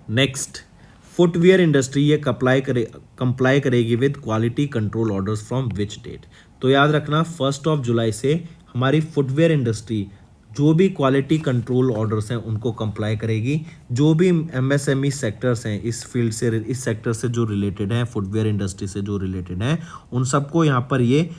Next, footwear industry ये कंप्लाई करेगी with quality control orders from which date. तो याद रखना 1 जुलाई से हमारी फुटवियर इंडस्ट्री जो भी क्वालिटी कंट्रोल ऑर्डर्स हैं उनको कंप्लाई करेगी। जो भी MSME सेक्टर्स हैं इस फील्ड से, इस सेक्टर से जो रिलेटेड हैं, फुटवियर इंडस्ट्री से जो रिलेटेड हैं, उन सबको यहाँ पर ये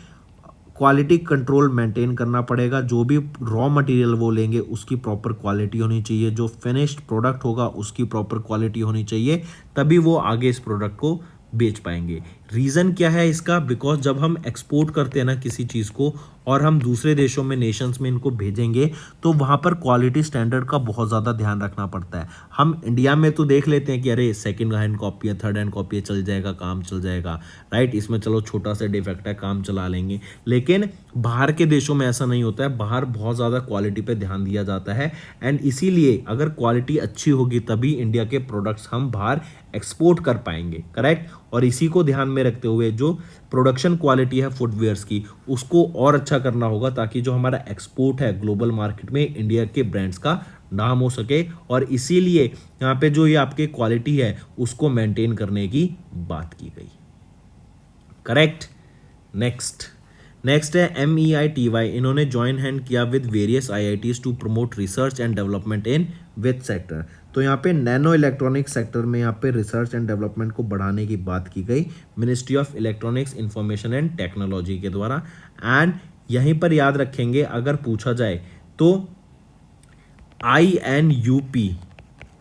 क्वालिटी कंट्रोल मेंटेन करना पड़ेगा। जो भी रॉ मटेरियल वो लेंगे उसकी प्रॉपर क्वालिटी होनी चाहिए, जो फिनिश्ड प्रोडक्ट होगा उसकी प्रॉपर क्वालिटी होनी चाहिए, तभी वो आगे इस प्रोडक्ट को बेच पाएंगे। रीज़न क्या है इसका, बिकॉज जब हम एक्सपोर्ट करते हैं ना किसी चीज़ को और हम दूसरे देशों में, नेशंस में इनको भेजेंगे, तो वहाँ पर क्वालिटी स्टैंडर्ड का बहुत ज़्यादा ध्यान रखना पड़ता है। हम इंडिया में तो देख लेते हैं कि अरे सेकंड हैंड कॉपी है, थर्ड हैंड कॉपी है, चल जाएगा, काम चल जाएगा, राइट। इसमें चलो छोटा सा डिफेक्ट है, काम चला लेंगे। लेकिन बाहर के देशों में ऐसा नहीं होता है, बाहर बहुत ज़्यादा क्वालिटी पे ध्यान दिया जाता है। एंड इसीलिए अगर क्वालिटी अच्छी होगी तभी इंडिया के प्रोडक्ट्स हम बाहर एक्सपोर्ट कर पाएंगे, करेक्ट। और इसी को ध्यान में रखते हुए जो प्रोडक्शन क्वालिटी है फुटवेयर्स की उसको और अच्छा करना होगा, ताकि जो हमारा एक्सपोर्ट है ग्लोबल मार्केट में इंडिया के ब्रांड्स का नाम हो सके। और इसीलिए यहाँ पे जो ये आपके क्वालिटी है उसको मेंटेन करने की बात की गई, करेक्ट। नेक्स्ट है MEITY, इन्होंने ज्वाइन हैंड किया with various IITs to promote research and development in which sector. तो यहाँ पे नैनो इलेक्ट्रॉनिक्स सेक्टर में यहाँ पे रिसर्च एंड डेवलपमेंट को बढ़ाने की बात की गई ministry of electronics information and technology के द्वारा। एंड यहीं पर याद रखेंगे अगर पूछा जाए तो INUP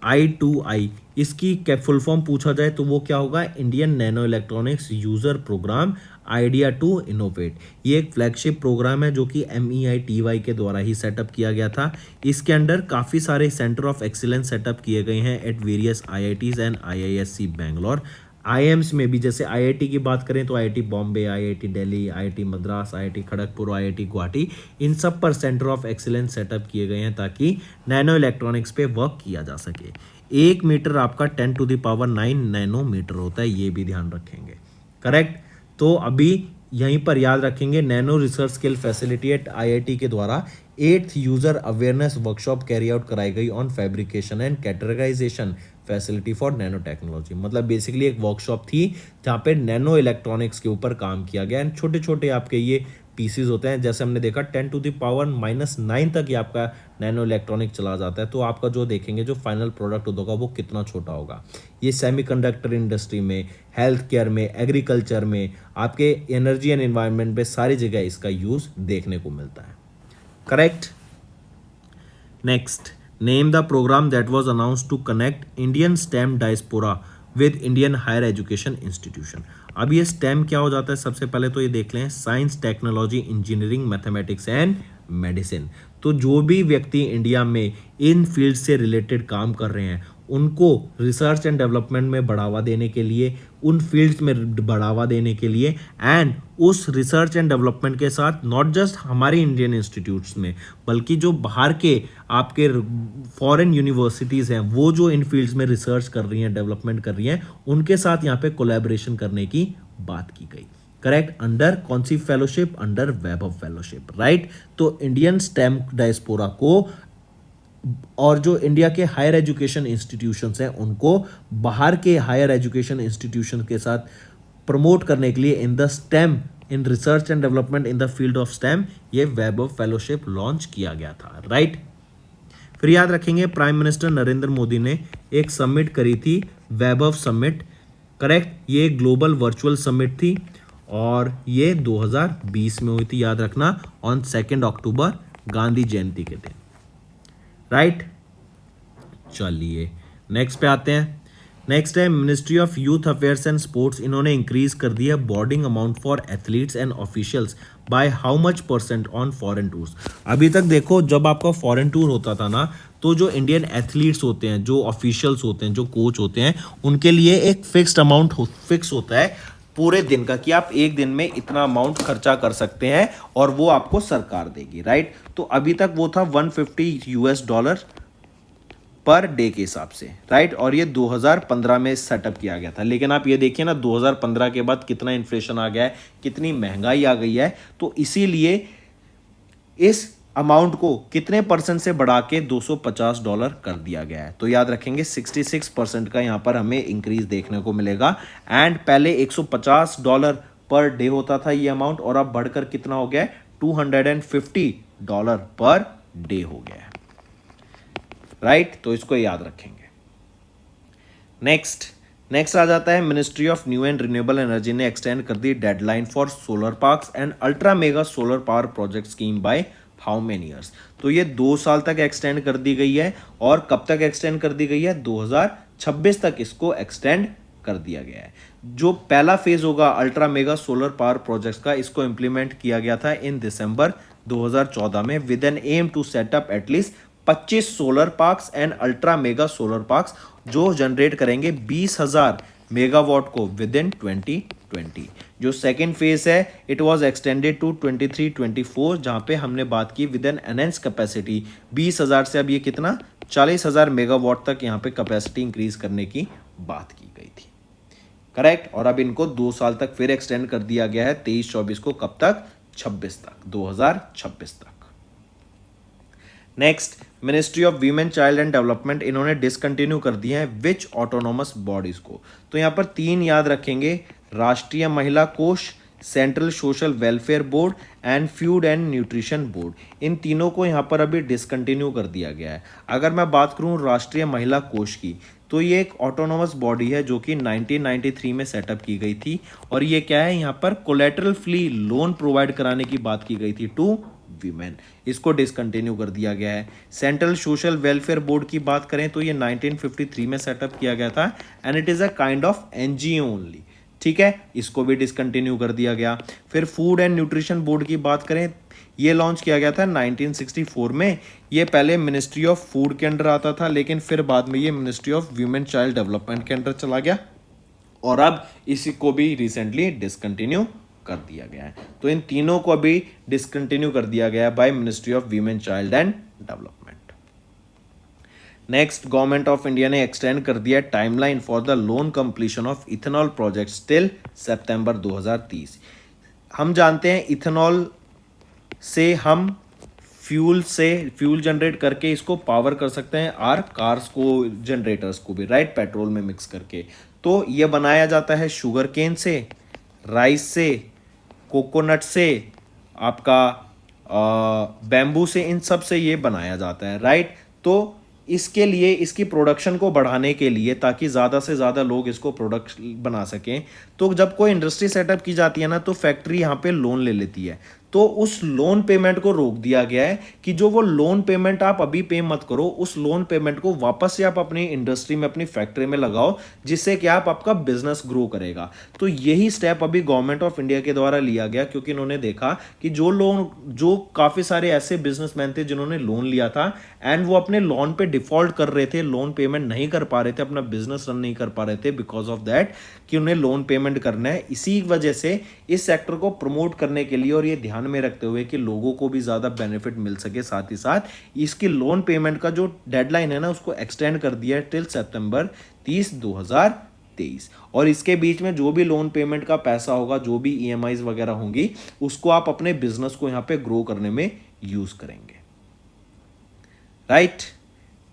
I2I, इसकी फुल फॉर्म पूछा जाए तो वो क्या होगा, Indian nano electronics user programme idea to innovate. ये एक फ्लैगशिप प्रोग्राम है जो कि MEITY के द्वारा ही सेटअप किया गया था। इसके अंडर काफ़ी सारे सेंटर ऑफ एक्सीलेंस सेटअप किए गए हैं at various IITs and IISc Bangalore. IIMs में भी जैसे IIT की बात करें तो IIT Bombay, IIT Delhi, IIT Madras, IIT Kharagpur, IIT Guwahati, इन सब पर सेंटर ऑफ एक्सीलेंस सेटअप किए गए हैं ताकि नैनो इलेक्ट्रॉनिक्स पे वर्क किया जा सके। 1 मीटर आपका 10⁹ नैनोमीटर होता है, ये भी ध्यान रखेंगे। करेक्ट। तो अभी यहीं पर याद रखेंगे, nano research skill facility at IIT के द्वारा 8th user awareness workshop carry out कराई गई on fabrication and categorisation facility for nano technology. मतलब बेसिकली एक वर्कशॉप थी जहाँ पे नैनो इलेक्ट्रॉनिक्स के ऊपर काम किया गया। एंड छोटे छोटे आपके ये पीसीज होते हैं, जैसे हमने देखा 10⁻⁻9 तक ये आपका नैनो इलेक्ट्रॉनिक चला जाता है। तो आपका जो देखेंगे जो फाइनल प्रोडक्ट होगा वो कितना छोटा होगा। ये सेमीकंडक्टर इंडस्ट्री में, हेल्थ केयर में, एग्रीकल्चर में, आपके एनर्जी एंड एनवायरनमेंट में सारी जगह इसका यूज देखने को मिलता है। Correct. Next, name the programme that was announced to connect Indian STEM diaspora with Indian higher education institution. अब ये स्टेम क्या हो जाता है, सबसे पहले तो ये देख लें, science, technology, engineering, mathematics and medicine. तो जो भी व्यक्ति इंडिया में इन फील्ड से रिलेटेड काम कर रहे हैं उनको रिसर्च एंड डेवलपमेंट में बढ़ावा देने के लिए, उन फील्ड्स में बढ़ावा देने के लिए, एंड उस रिसर्च एंड डेवलपमेंट के साथ नॉट जस्ट हमारे इंडियन इंस्टीट्यूट्स में बल्कि जो बाहर के आपके फॉरेन यूनिवर्सिटीज़ हैं वो जो इन फील्ड्स में रिसर्च कर रही हैं, डेवलपमेंट कर रही हैं, उनके साथ यहाँ पे कोलैबोरेशन करने की बात की गई। करेक्ट। अंडर कौन सी फेलोशिप, अंडर वैभव फेलोशिप, राइट। तो इंडियन स्टेम डायस्पोरा को और जो इंडिया के हायर एजुकेशन इंस्टीट्यूशंस हैं उनको बाहर के हायर एजुकेशन इंस्टीट्यूशन के साथ प्रमोट करने के लिए in the stem, in research and development in the field of stem, ये वैभव फेलोशिप लॉन्च किया गया था, राइट। फिर याद रखेंगे प्राइम मिनिस्टर नरेंद्र मोदी ने एक समिट करी थी, वैभव समिट। करेक्ट। ये एक ग्लोबल वर्चुअल समिट थी और ये 2020 में हुई थी, याद रखना, ऑन 2 अक्टूबर, गांधी जयंती के दिन, राइट। चलिए नेक्स्ट पे आते हैं। नेक्स्ट है ministry of youth affairs and sports, इन्होंने इंक्रीज कर दिया boarding amount for athletes and officials by how much % on foreign tours. अभी तक देखो जब आपका फॉरेन टूर होता था ना, तो जो इंडियन एथलीट्स होते हैं, जो ऑफिशियल्स होते हैं, जो कोच होते हैं, उनके लिए एक फिक्स्ड अमाउंट फिक्स होता है पूरे दिन का कि आप एक दिन में इतना अमाउंट खर्चा कर सकते हैं और वो आपको सरकार देगी, राइट। तो अभी तक वो था $150 पर डे के हिसाब से, राइट। और ये 2015 में सेटअप किया गया था। लेकिन आप ये देखिए ना 2015 के बाद कितना इन्फ्लेशन आ गया है, कितनी महंगाई आ गई है, तो इसीलिए इस अमाउंट को कितने % से बढ़ा के $250 कर दिया गया है। तो याद रखेंगे 66% का यहाँ पर हमें इंक्रीज देखने को मिलेगा। एंड पहले $150 पर डे होता था ये अमाउंट, और अब बढ़कर कितना हो गया है, $250 पर डे हो गया है, राइट। तो इसको याद रखेंगे। नेक्स्ट आ जाता है ministry of new and renewable energy ने एक्सटेंड कर दी deadline for solar parks and ultra mega solar power project scheme by how many years. तो ये 2 साल तक एक्सटेंड कर दी गई है। और कब तक एक्सटेंड कर दी गई है, 2026 तक इसको एक्सटेंड कर दिया गया है। जो पहला फेज होगा ultra mega solar power projects का, इसको इंप्लीमेंट किया गया था इन दिसंबर 2014 में with an aim to set up at least 25 solar parks and ultra mega solar parks जो जनरेट करेंगे 20,000 मेगावाट को विद इन 2020। जो सेकेंड फेज है इट वाज एक्सटेंडेड टू 23-24, जहां पे हमने बात की विद एन एनहेंस कैपेसिटी 20,000 से अब ये कितना 40,000 मेगावाट तक यहाँ पे कैपेसिटी इंक्रीज करने की बात की गई थी, करेक्ट। और अब इनको 2 साल तक फिर एक्सटेंड कर दिया गया है 23-24 को, कब तक, 26 तक, 2026 तक। Next ministry of women child and development, इन्होंने डिसकंटिन्यू कर दिए हैं विच ऑटोनोमस बॉडीज को। तो यहाँ पर 3 याद रखेंगे, Rashtriya Mahila Kosh, central social welfare board and food and nutrition board. इन तीनों को यहाँ पर अभी डिसकंटिन्यू कर दिया गया है। अगर मैं बात करूँ राष्ट्रीय महिला कोष की, तो ये एक ऑटोनोमस बॉडी है जो कि 1993 में सेटअप की गई थी। और ये क्या है, यहाँ पर कोलेटरल फ्री लोन प्रोवाइड कराने की बात की गई थी टू वीमेन, इसको डिसकंटिन्यू कर दिया गया है। सेंट्रल सोशल वेलफेयर बोर्ड की बात करें तो ये 1953 में सेटअप किया गया था and it is a kind of NGO only, ठीक है, इसको भी डिसकंटिन्यू कर दिया गया। फिर फूड एंड न्यूट्रिशन बोर्ड की बात करें, ये लॉन्च किया गया था 1964 में। ये पहले मिनिस्ट्री ऑफ फूड के अंडर आता था, लेकिन फिर बाद में ये ministry of women child development के अंडर चला गया और अब इसी को भी रिसेंटली डिसकंटिन्यू कर दिया गया है। तो इन तीनों को अभी डिसकंटिन्यू कर दिया गया है by ministry of women child and development. Next, government of India ने एक्सटेंड कर दिया timeline for the loan completion of ethanol project till सितंबर 2030। हम जानते हैं इथेनॉल से हम फ्यूल जनरेट करके इसको पावर कर सकते हैं आर कार्स को, जनरेटर्स को भी, राइट, पेट्रोल में मिक्स करके। तो ये बनाया जाता है शुगर केन से, राइस से, कोकोनट से, आपका बैम्बू से, इन सब से ये बनाया जाता है, राइट। तो इसके लिए, इसकी प्रोडक्शन को बढ़ाने के लिए, ताकि ज़्यादा से ज़्यादा लोग इसको प्रोडक्ट बना सकें, तो जब कोई इंडस्ट्री सेटअप की जाती है ना, तो फैक्ट्री यहाँ पे लोन ले लेती है। तो उस लोन पेमेंट को रोक दिया गया है कि जो वो लोन पेमेंट आप अभी पे मत करो, उस लोन पेमेंट को वापस से आप अपनी इंडस्ट्री में, अपनी फैक्ट्री में लगाओ, जिससे कि आपका बिजनेस ग्रो करेगा। तो यही स्टेप अभी गवर्नमेंट ऑफ इंडिया के द्वारा लिया गया, क्योंकि इन्होंने देखा कि जो काफ़ी सारे ऐसे बिजनेसमैन थे जिन्होंने लोन लिया था एंड वो अपने लोन पे डिफॉल्ट कर रहे थे, लोन पेमेंट नहीं कर पा रहे थे, अपना बिजनेस रन नहीं कर पा रहे थे बिकॉज ऑफ दैट कि उन्हें लोन पेमेंट करना है। इसी वजह से इस सेक्टर को प्रमोट करने के लिए और ये ध्यान में रखते हुए कि लोगों को भी ज़्यादा बेनिफिट मिल सके, साथ ही साथ इसकी लोन पेमेंट का जो डेडलाइन है ना, उसको एक्सटेंड कर दिया है टिल सितंबर 30, 2023। और इसके बीच में जो भी लोन पेमेंट का पैसा होगा, जो भी ईएमआईज वगैरह होंगी, उसको आप अपने बिजनेस को यहाँ पे ग्रो करने में यूज करेंगे, राइट।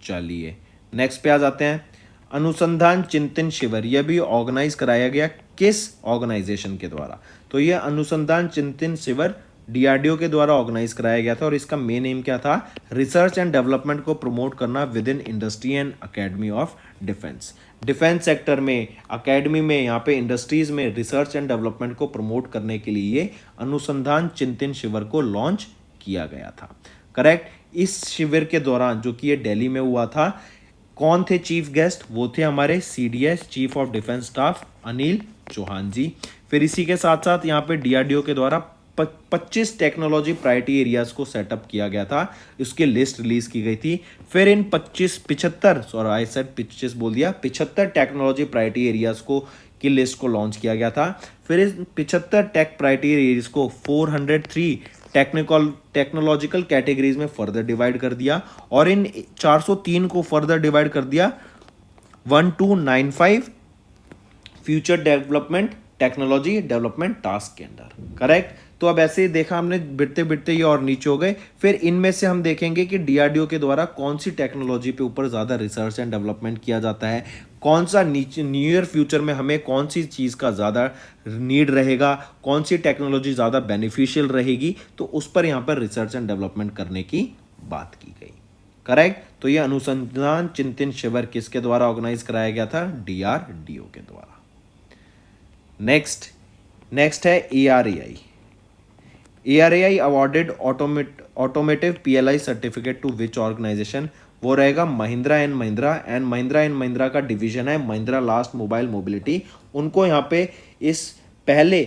चलिए नेक्स्ट पे आ जाते हैं। अनुसंधान चिंतन शिविर, यह भी ऑर्गेनाइज कराया गया किस ऑर्गेनाइजेशन के द्वारा? तो यह अनुसंधान चिंतन शिविर डीआरडीओ के द्वारा ऑर्गेनाइज कराया गया था और इसका मेन एम क्या था? रिसर्च एंड डेवलपमेंट को प्रमोट करना with in industry and academy of defence. Defence sector में, अकेडमी में, यहाँ पे इंडस्ट्रीज में रिसर्च एंड डेवलपमेंट को प्रमोट करने के लिए ये अनुसंधान चिंतन शिविर को लॉन्च किया गया था, करेक्ट। इस शिविर के दौरान, जो कि ये दिल्ली में हुआ था, कौन थे चीफ गेस्ट? वो थे हमारे CDS, chief of defence staff, Anil Chauhan ji. फिर इसी के साथ साथ यहाँ पे डीआरडीओ के द्वारा 25 टेक्नोलॉजी प्रायोरिटी एरियाज को सेटअप किया गया था, इसकी लिस्ट रिलीज की गई थी। फिर इन 75 टेक्नोलॉजी प्रायोरिटी एरियाज को की लिस्ट को लॉन्च किया गया था। फिर इस 75 टेक प्रायोरिटी एरियाज को 403 टेक्नोलॉजिकल कैटेगरीज में फर्दर डिवाइड कर दिया और इन 403 को फर्दर डिवाइड कर दिया 1295 future development technology development task के अंदर, करेक्ट। तो अब ऐसे ही देखा हमने, बिटते बिटते ये और नीचे हो गए। फिर इनमें से हम देखेंगे कि डीआरडीओ के द्वारा कौन सी टेक्नोलॉजी पे ऊपर ज़्यादा रिसर्च एंड डेवलपमेंट किया जाता है, कौन सा नियर फ्यूचर में हमें कौन सी चीज़ का ज़्यादा नीड रहेगा, कौन सी टेक्नोलॉजी ज़्यादा बेनिफिशियल रहेगी, तो उस पर यहाँ पर रिसर्च एंड डेवलपमेंट करने की बात की गई, करेक्ट। तो ये अनुसंधान चिंतन शिविर किसके द्वारा ऑर्गेनाइज कराया गया था? डीआरडीओ के द्वारा। नेक्स्ट है ARAI। ARAI awarded automotive PLI certificate to which organisation? वो रहेगा महिंद्रा एंड महिंद्रा का डिवीजन है महिंद्रा लास्ट मोबाइल मोबिलिटी। उनको यहाँ पे इस पहले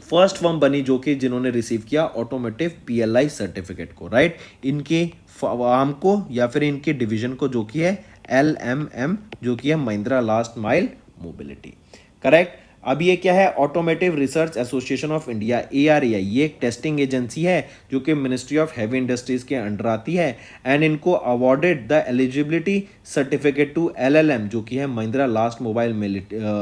फर्स्ट फर्म बनी जो कि जिन्होंने रिसीव किया ऑटोमेटिव PLI सर्टिफिकेट को, राइट। इनकी फर्म को या फिर इनके डिवीजन को, जो कि है LMM, जो कि है Mahindra last mile mobility, correct. अब ये क्या है? Automotive research association of India, ARAI, ये एक टेस्टिंग एजेंसी है जो कि मिनिस्ट्री ऑफ हैवी इंडस्ट्रीज के अंडर आती है एंड इनको awarded the eligibility certificate to LLM, जो कि है Mahindra last mobile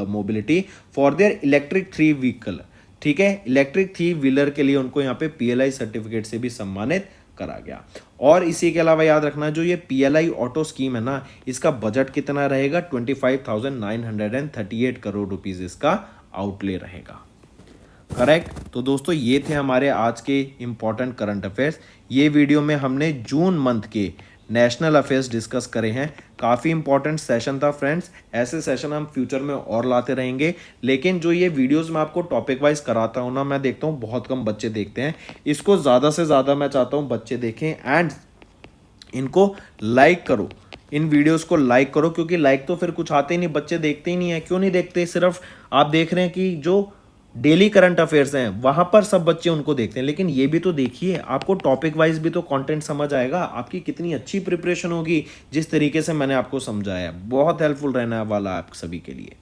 mobility, for their electric 3 vehicle, ठीक है। इलेक्ट्रिक 3 व्हीलर के लिए उनको यहाँ पे PLI सर्टिफिकेट से भी सम्मानित करा गया। और इसी के अलावा याद रखना, जो ये PLI ऑटो स्कीम है ना, इसका बजट कितना रहेगा? 25,938 करोड़ रुपीस इसका आउटले रहेगा, करेक्ट। तो दोस्तों ये थे हमारे आज के इंपॉर्टेंट करंट अफेयर्स। ये वीडियो में हमने जून मंथ के नेशनल अफेयर्स डिस्कस करे हैं। काफ़ी इंपॉर्टेंट सेशन था फ्रेंड्स। ऐसे सेशन हम फ्यूचर में और लाते रहेंगे, लेकिन जो ये वीडियोस मैं आपको टॉपिक वाइज कराता हूँ ना, मैं देखता हूँ बहुत कम बच्चे देखते हैं। इसको ज़्यादा से ज़्यादा मैं चाहता हूँ बच्चे देखें एंड इनको लाइक करो, इन वीडियोस को लाइक करो, क्योंकि लाइक तो फिर कुछ आते ही नहीं, बच्चे देखते ही नहीं है। क्यों नहीं देखते? सिर्फ आप देख रहे हैं कि जो डेली करंट अफेयर्स हैं वहां पर सब बच्चे उनको देखते हैं, लेकिन ये भी तो देखिए, आपको टॉपिक वाइज भी तो कंटेंट समझ आएगा। आपकी कितनी अच्छी प्रिपरेशन होगी जिस तरीके से मैंने आपको समझाया, बहुत हेल्पफुल रहने वाला आप सभी के लिए।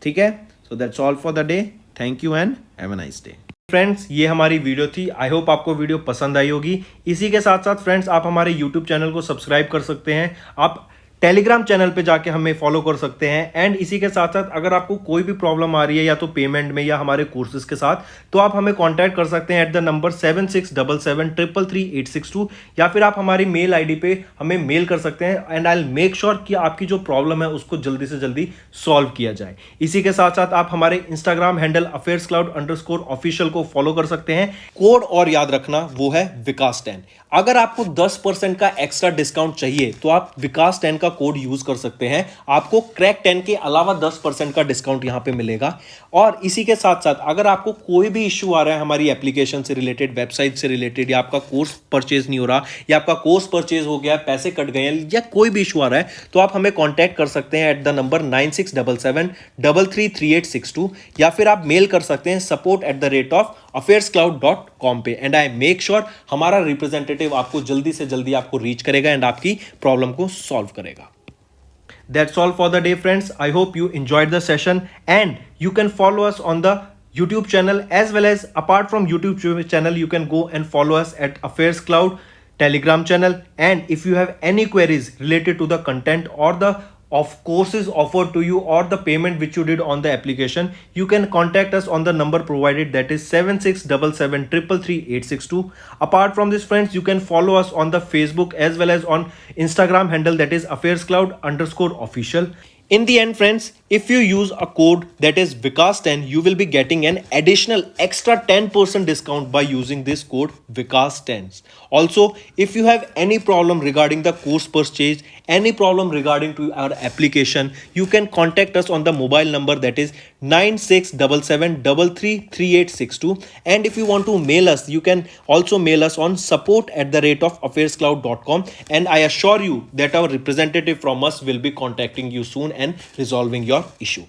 ठीक है, so that's all for the day. Thank you and have a nice day. Friends, ये हमारी वीडियो थी। आई होप आपको वीडियो पसंद आई होगी। इसी के साथ साथ फ्रेंड्स, आप हमारे यूट्यूब चैनल को सब्सक्राइब कर सकते हैं, आप टेलीग्राम चैनल पे जाके हमें फॉलो कर सकते हैं। एंड इसी के साथ साथ अगर आपको कोई भी प्रॉब्लम आ रही है या तो पेमेंट में या हमारे कोर्सेज के साथ, तो आप हमें कांटेक्ट कर सकते हैं एट द नंबर 7677333862, या फिर आप हमारी मेल आईडी पे हमें मेल कर सकते हैं and I will make sure कि आपकी जो प्रॉब्लम है उसको जल्दी से जल्दी सॉल्व किया जाए। इसी के साथ साथ आप हमारे इंस्टाग्राम हैंडल affairscloud_official को फॉलो कर सकते हैं। कोड और याद रखना, वो है विकास10। अगर आपको 10% का एक्स्ट्रा डिस्काउंट चाहिए तो आप विकास10 का कोड यूज कर सकते हैं, आपको क्रैक 10 के अलावा 10% का डिस्काउंट यहां पे मिलेगा। और इसी के साथ साथ अगर आपको कोई भी इश्यू आ रहा है हमारी एप्लीकेशन से रिलेटेड, वेबसाइट से रिलेटेड, या आपका कोर्स परचेज नहीं हो रहा, या आपका कोर्स परचेज हो गया, पैसे कट गए हैं, या कोई भी इशू आ रहा है, तो आप हमें कॉन्टैक्ट कर सकते हैं एट द नंबर 9677333862, या फिर आप मेल कर सकते हैं support@affairscloud.com पे। एंड आई मेक श्योर हमारा रिप्रेजेंटेटिव आपको जल्दी से जल्दी आपको रीच करेगा एंड आपकी प्रॉब्लम को सॉल्व करेगा। That's all for the day, friends. I hope you enjoyed the session and you can follow us on the YouTube channel, as well as apart from YouTube channel, you can go and follow us at Affairs Cloud Telegram channel. And if you have any queries related to the content or the of courses offered to you or the payment which you did on the application, you can contact us on the number provided, that is 7677333862. Apart from this friends, you can follow us on the Facebook as well as on Instagram handle, that is affairscloud_official. In the end friends, if you use a code that is Vikas10, you will be getting an additional extra 10% discount by using this code Vikas10. Also, if you have any problem regarding the course purchase, any problem regarding to our application, you can contact us on the mobile number, that is 9677333862. And if you want to mail us, you can also mail us on support@affairscloud.com, and I assure you that our representative from us will be contacting you soon and resolving your issue.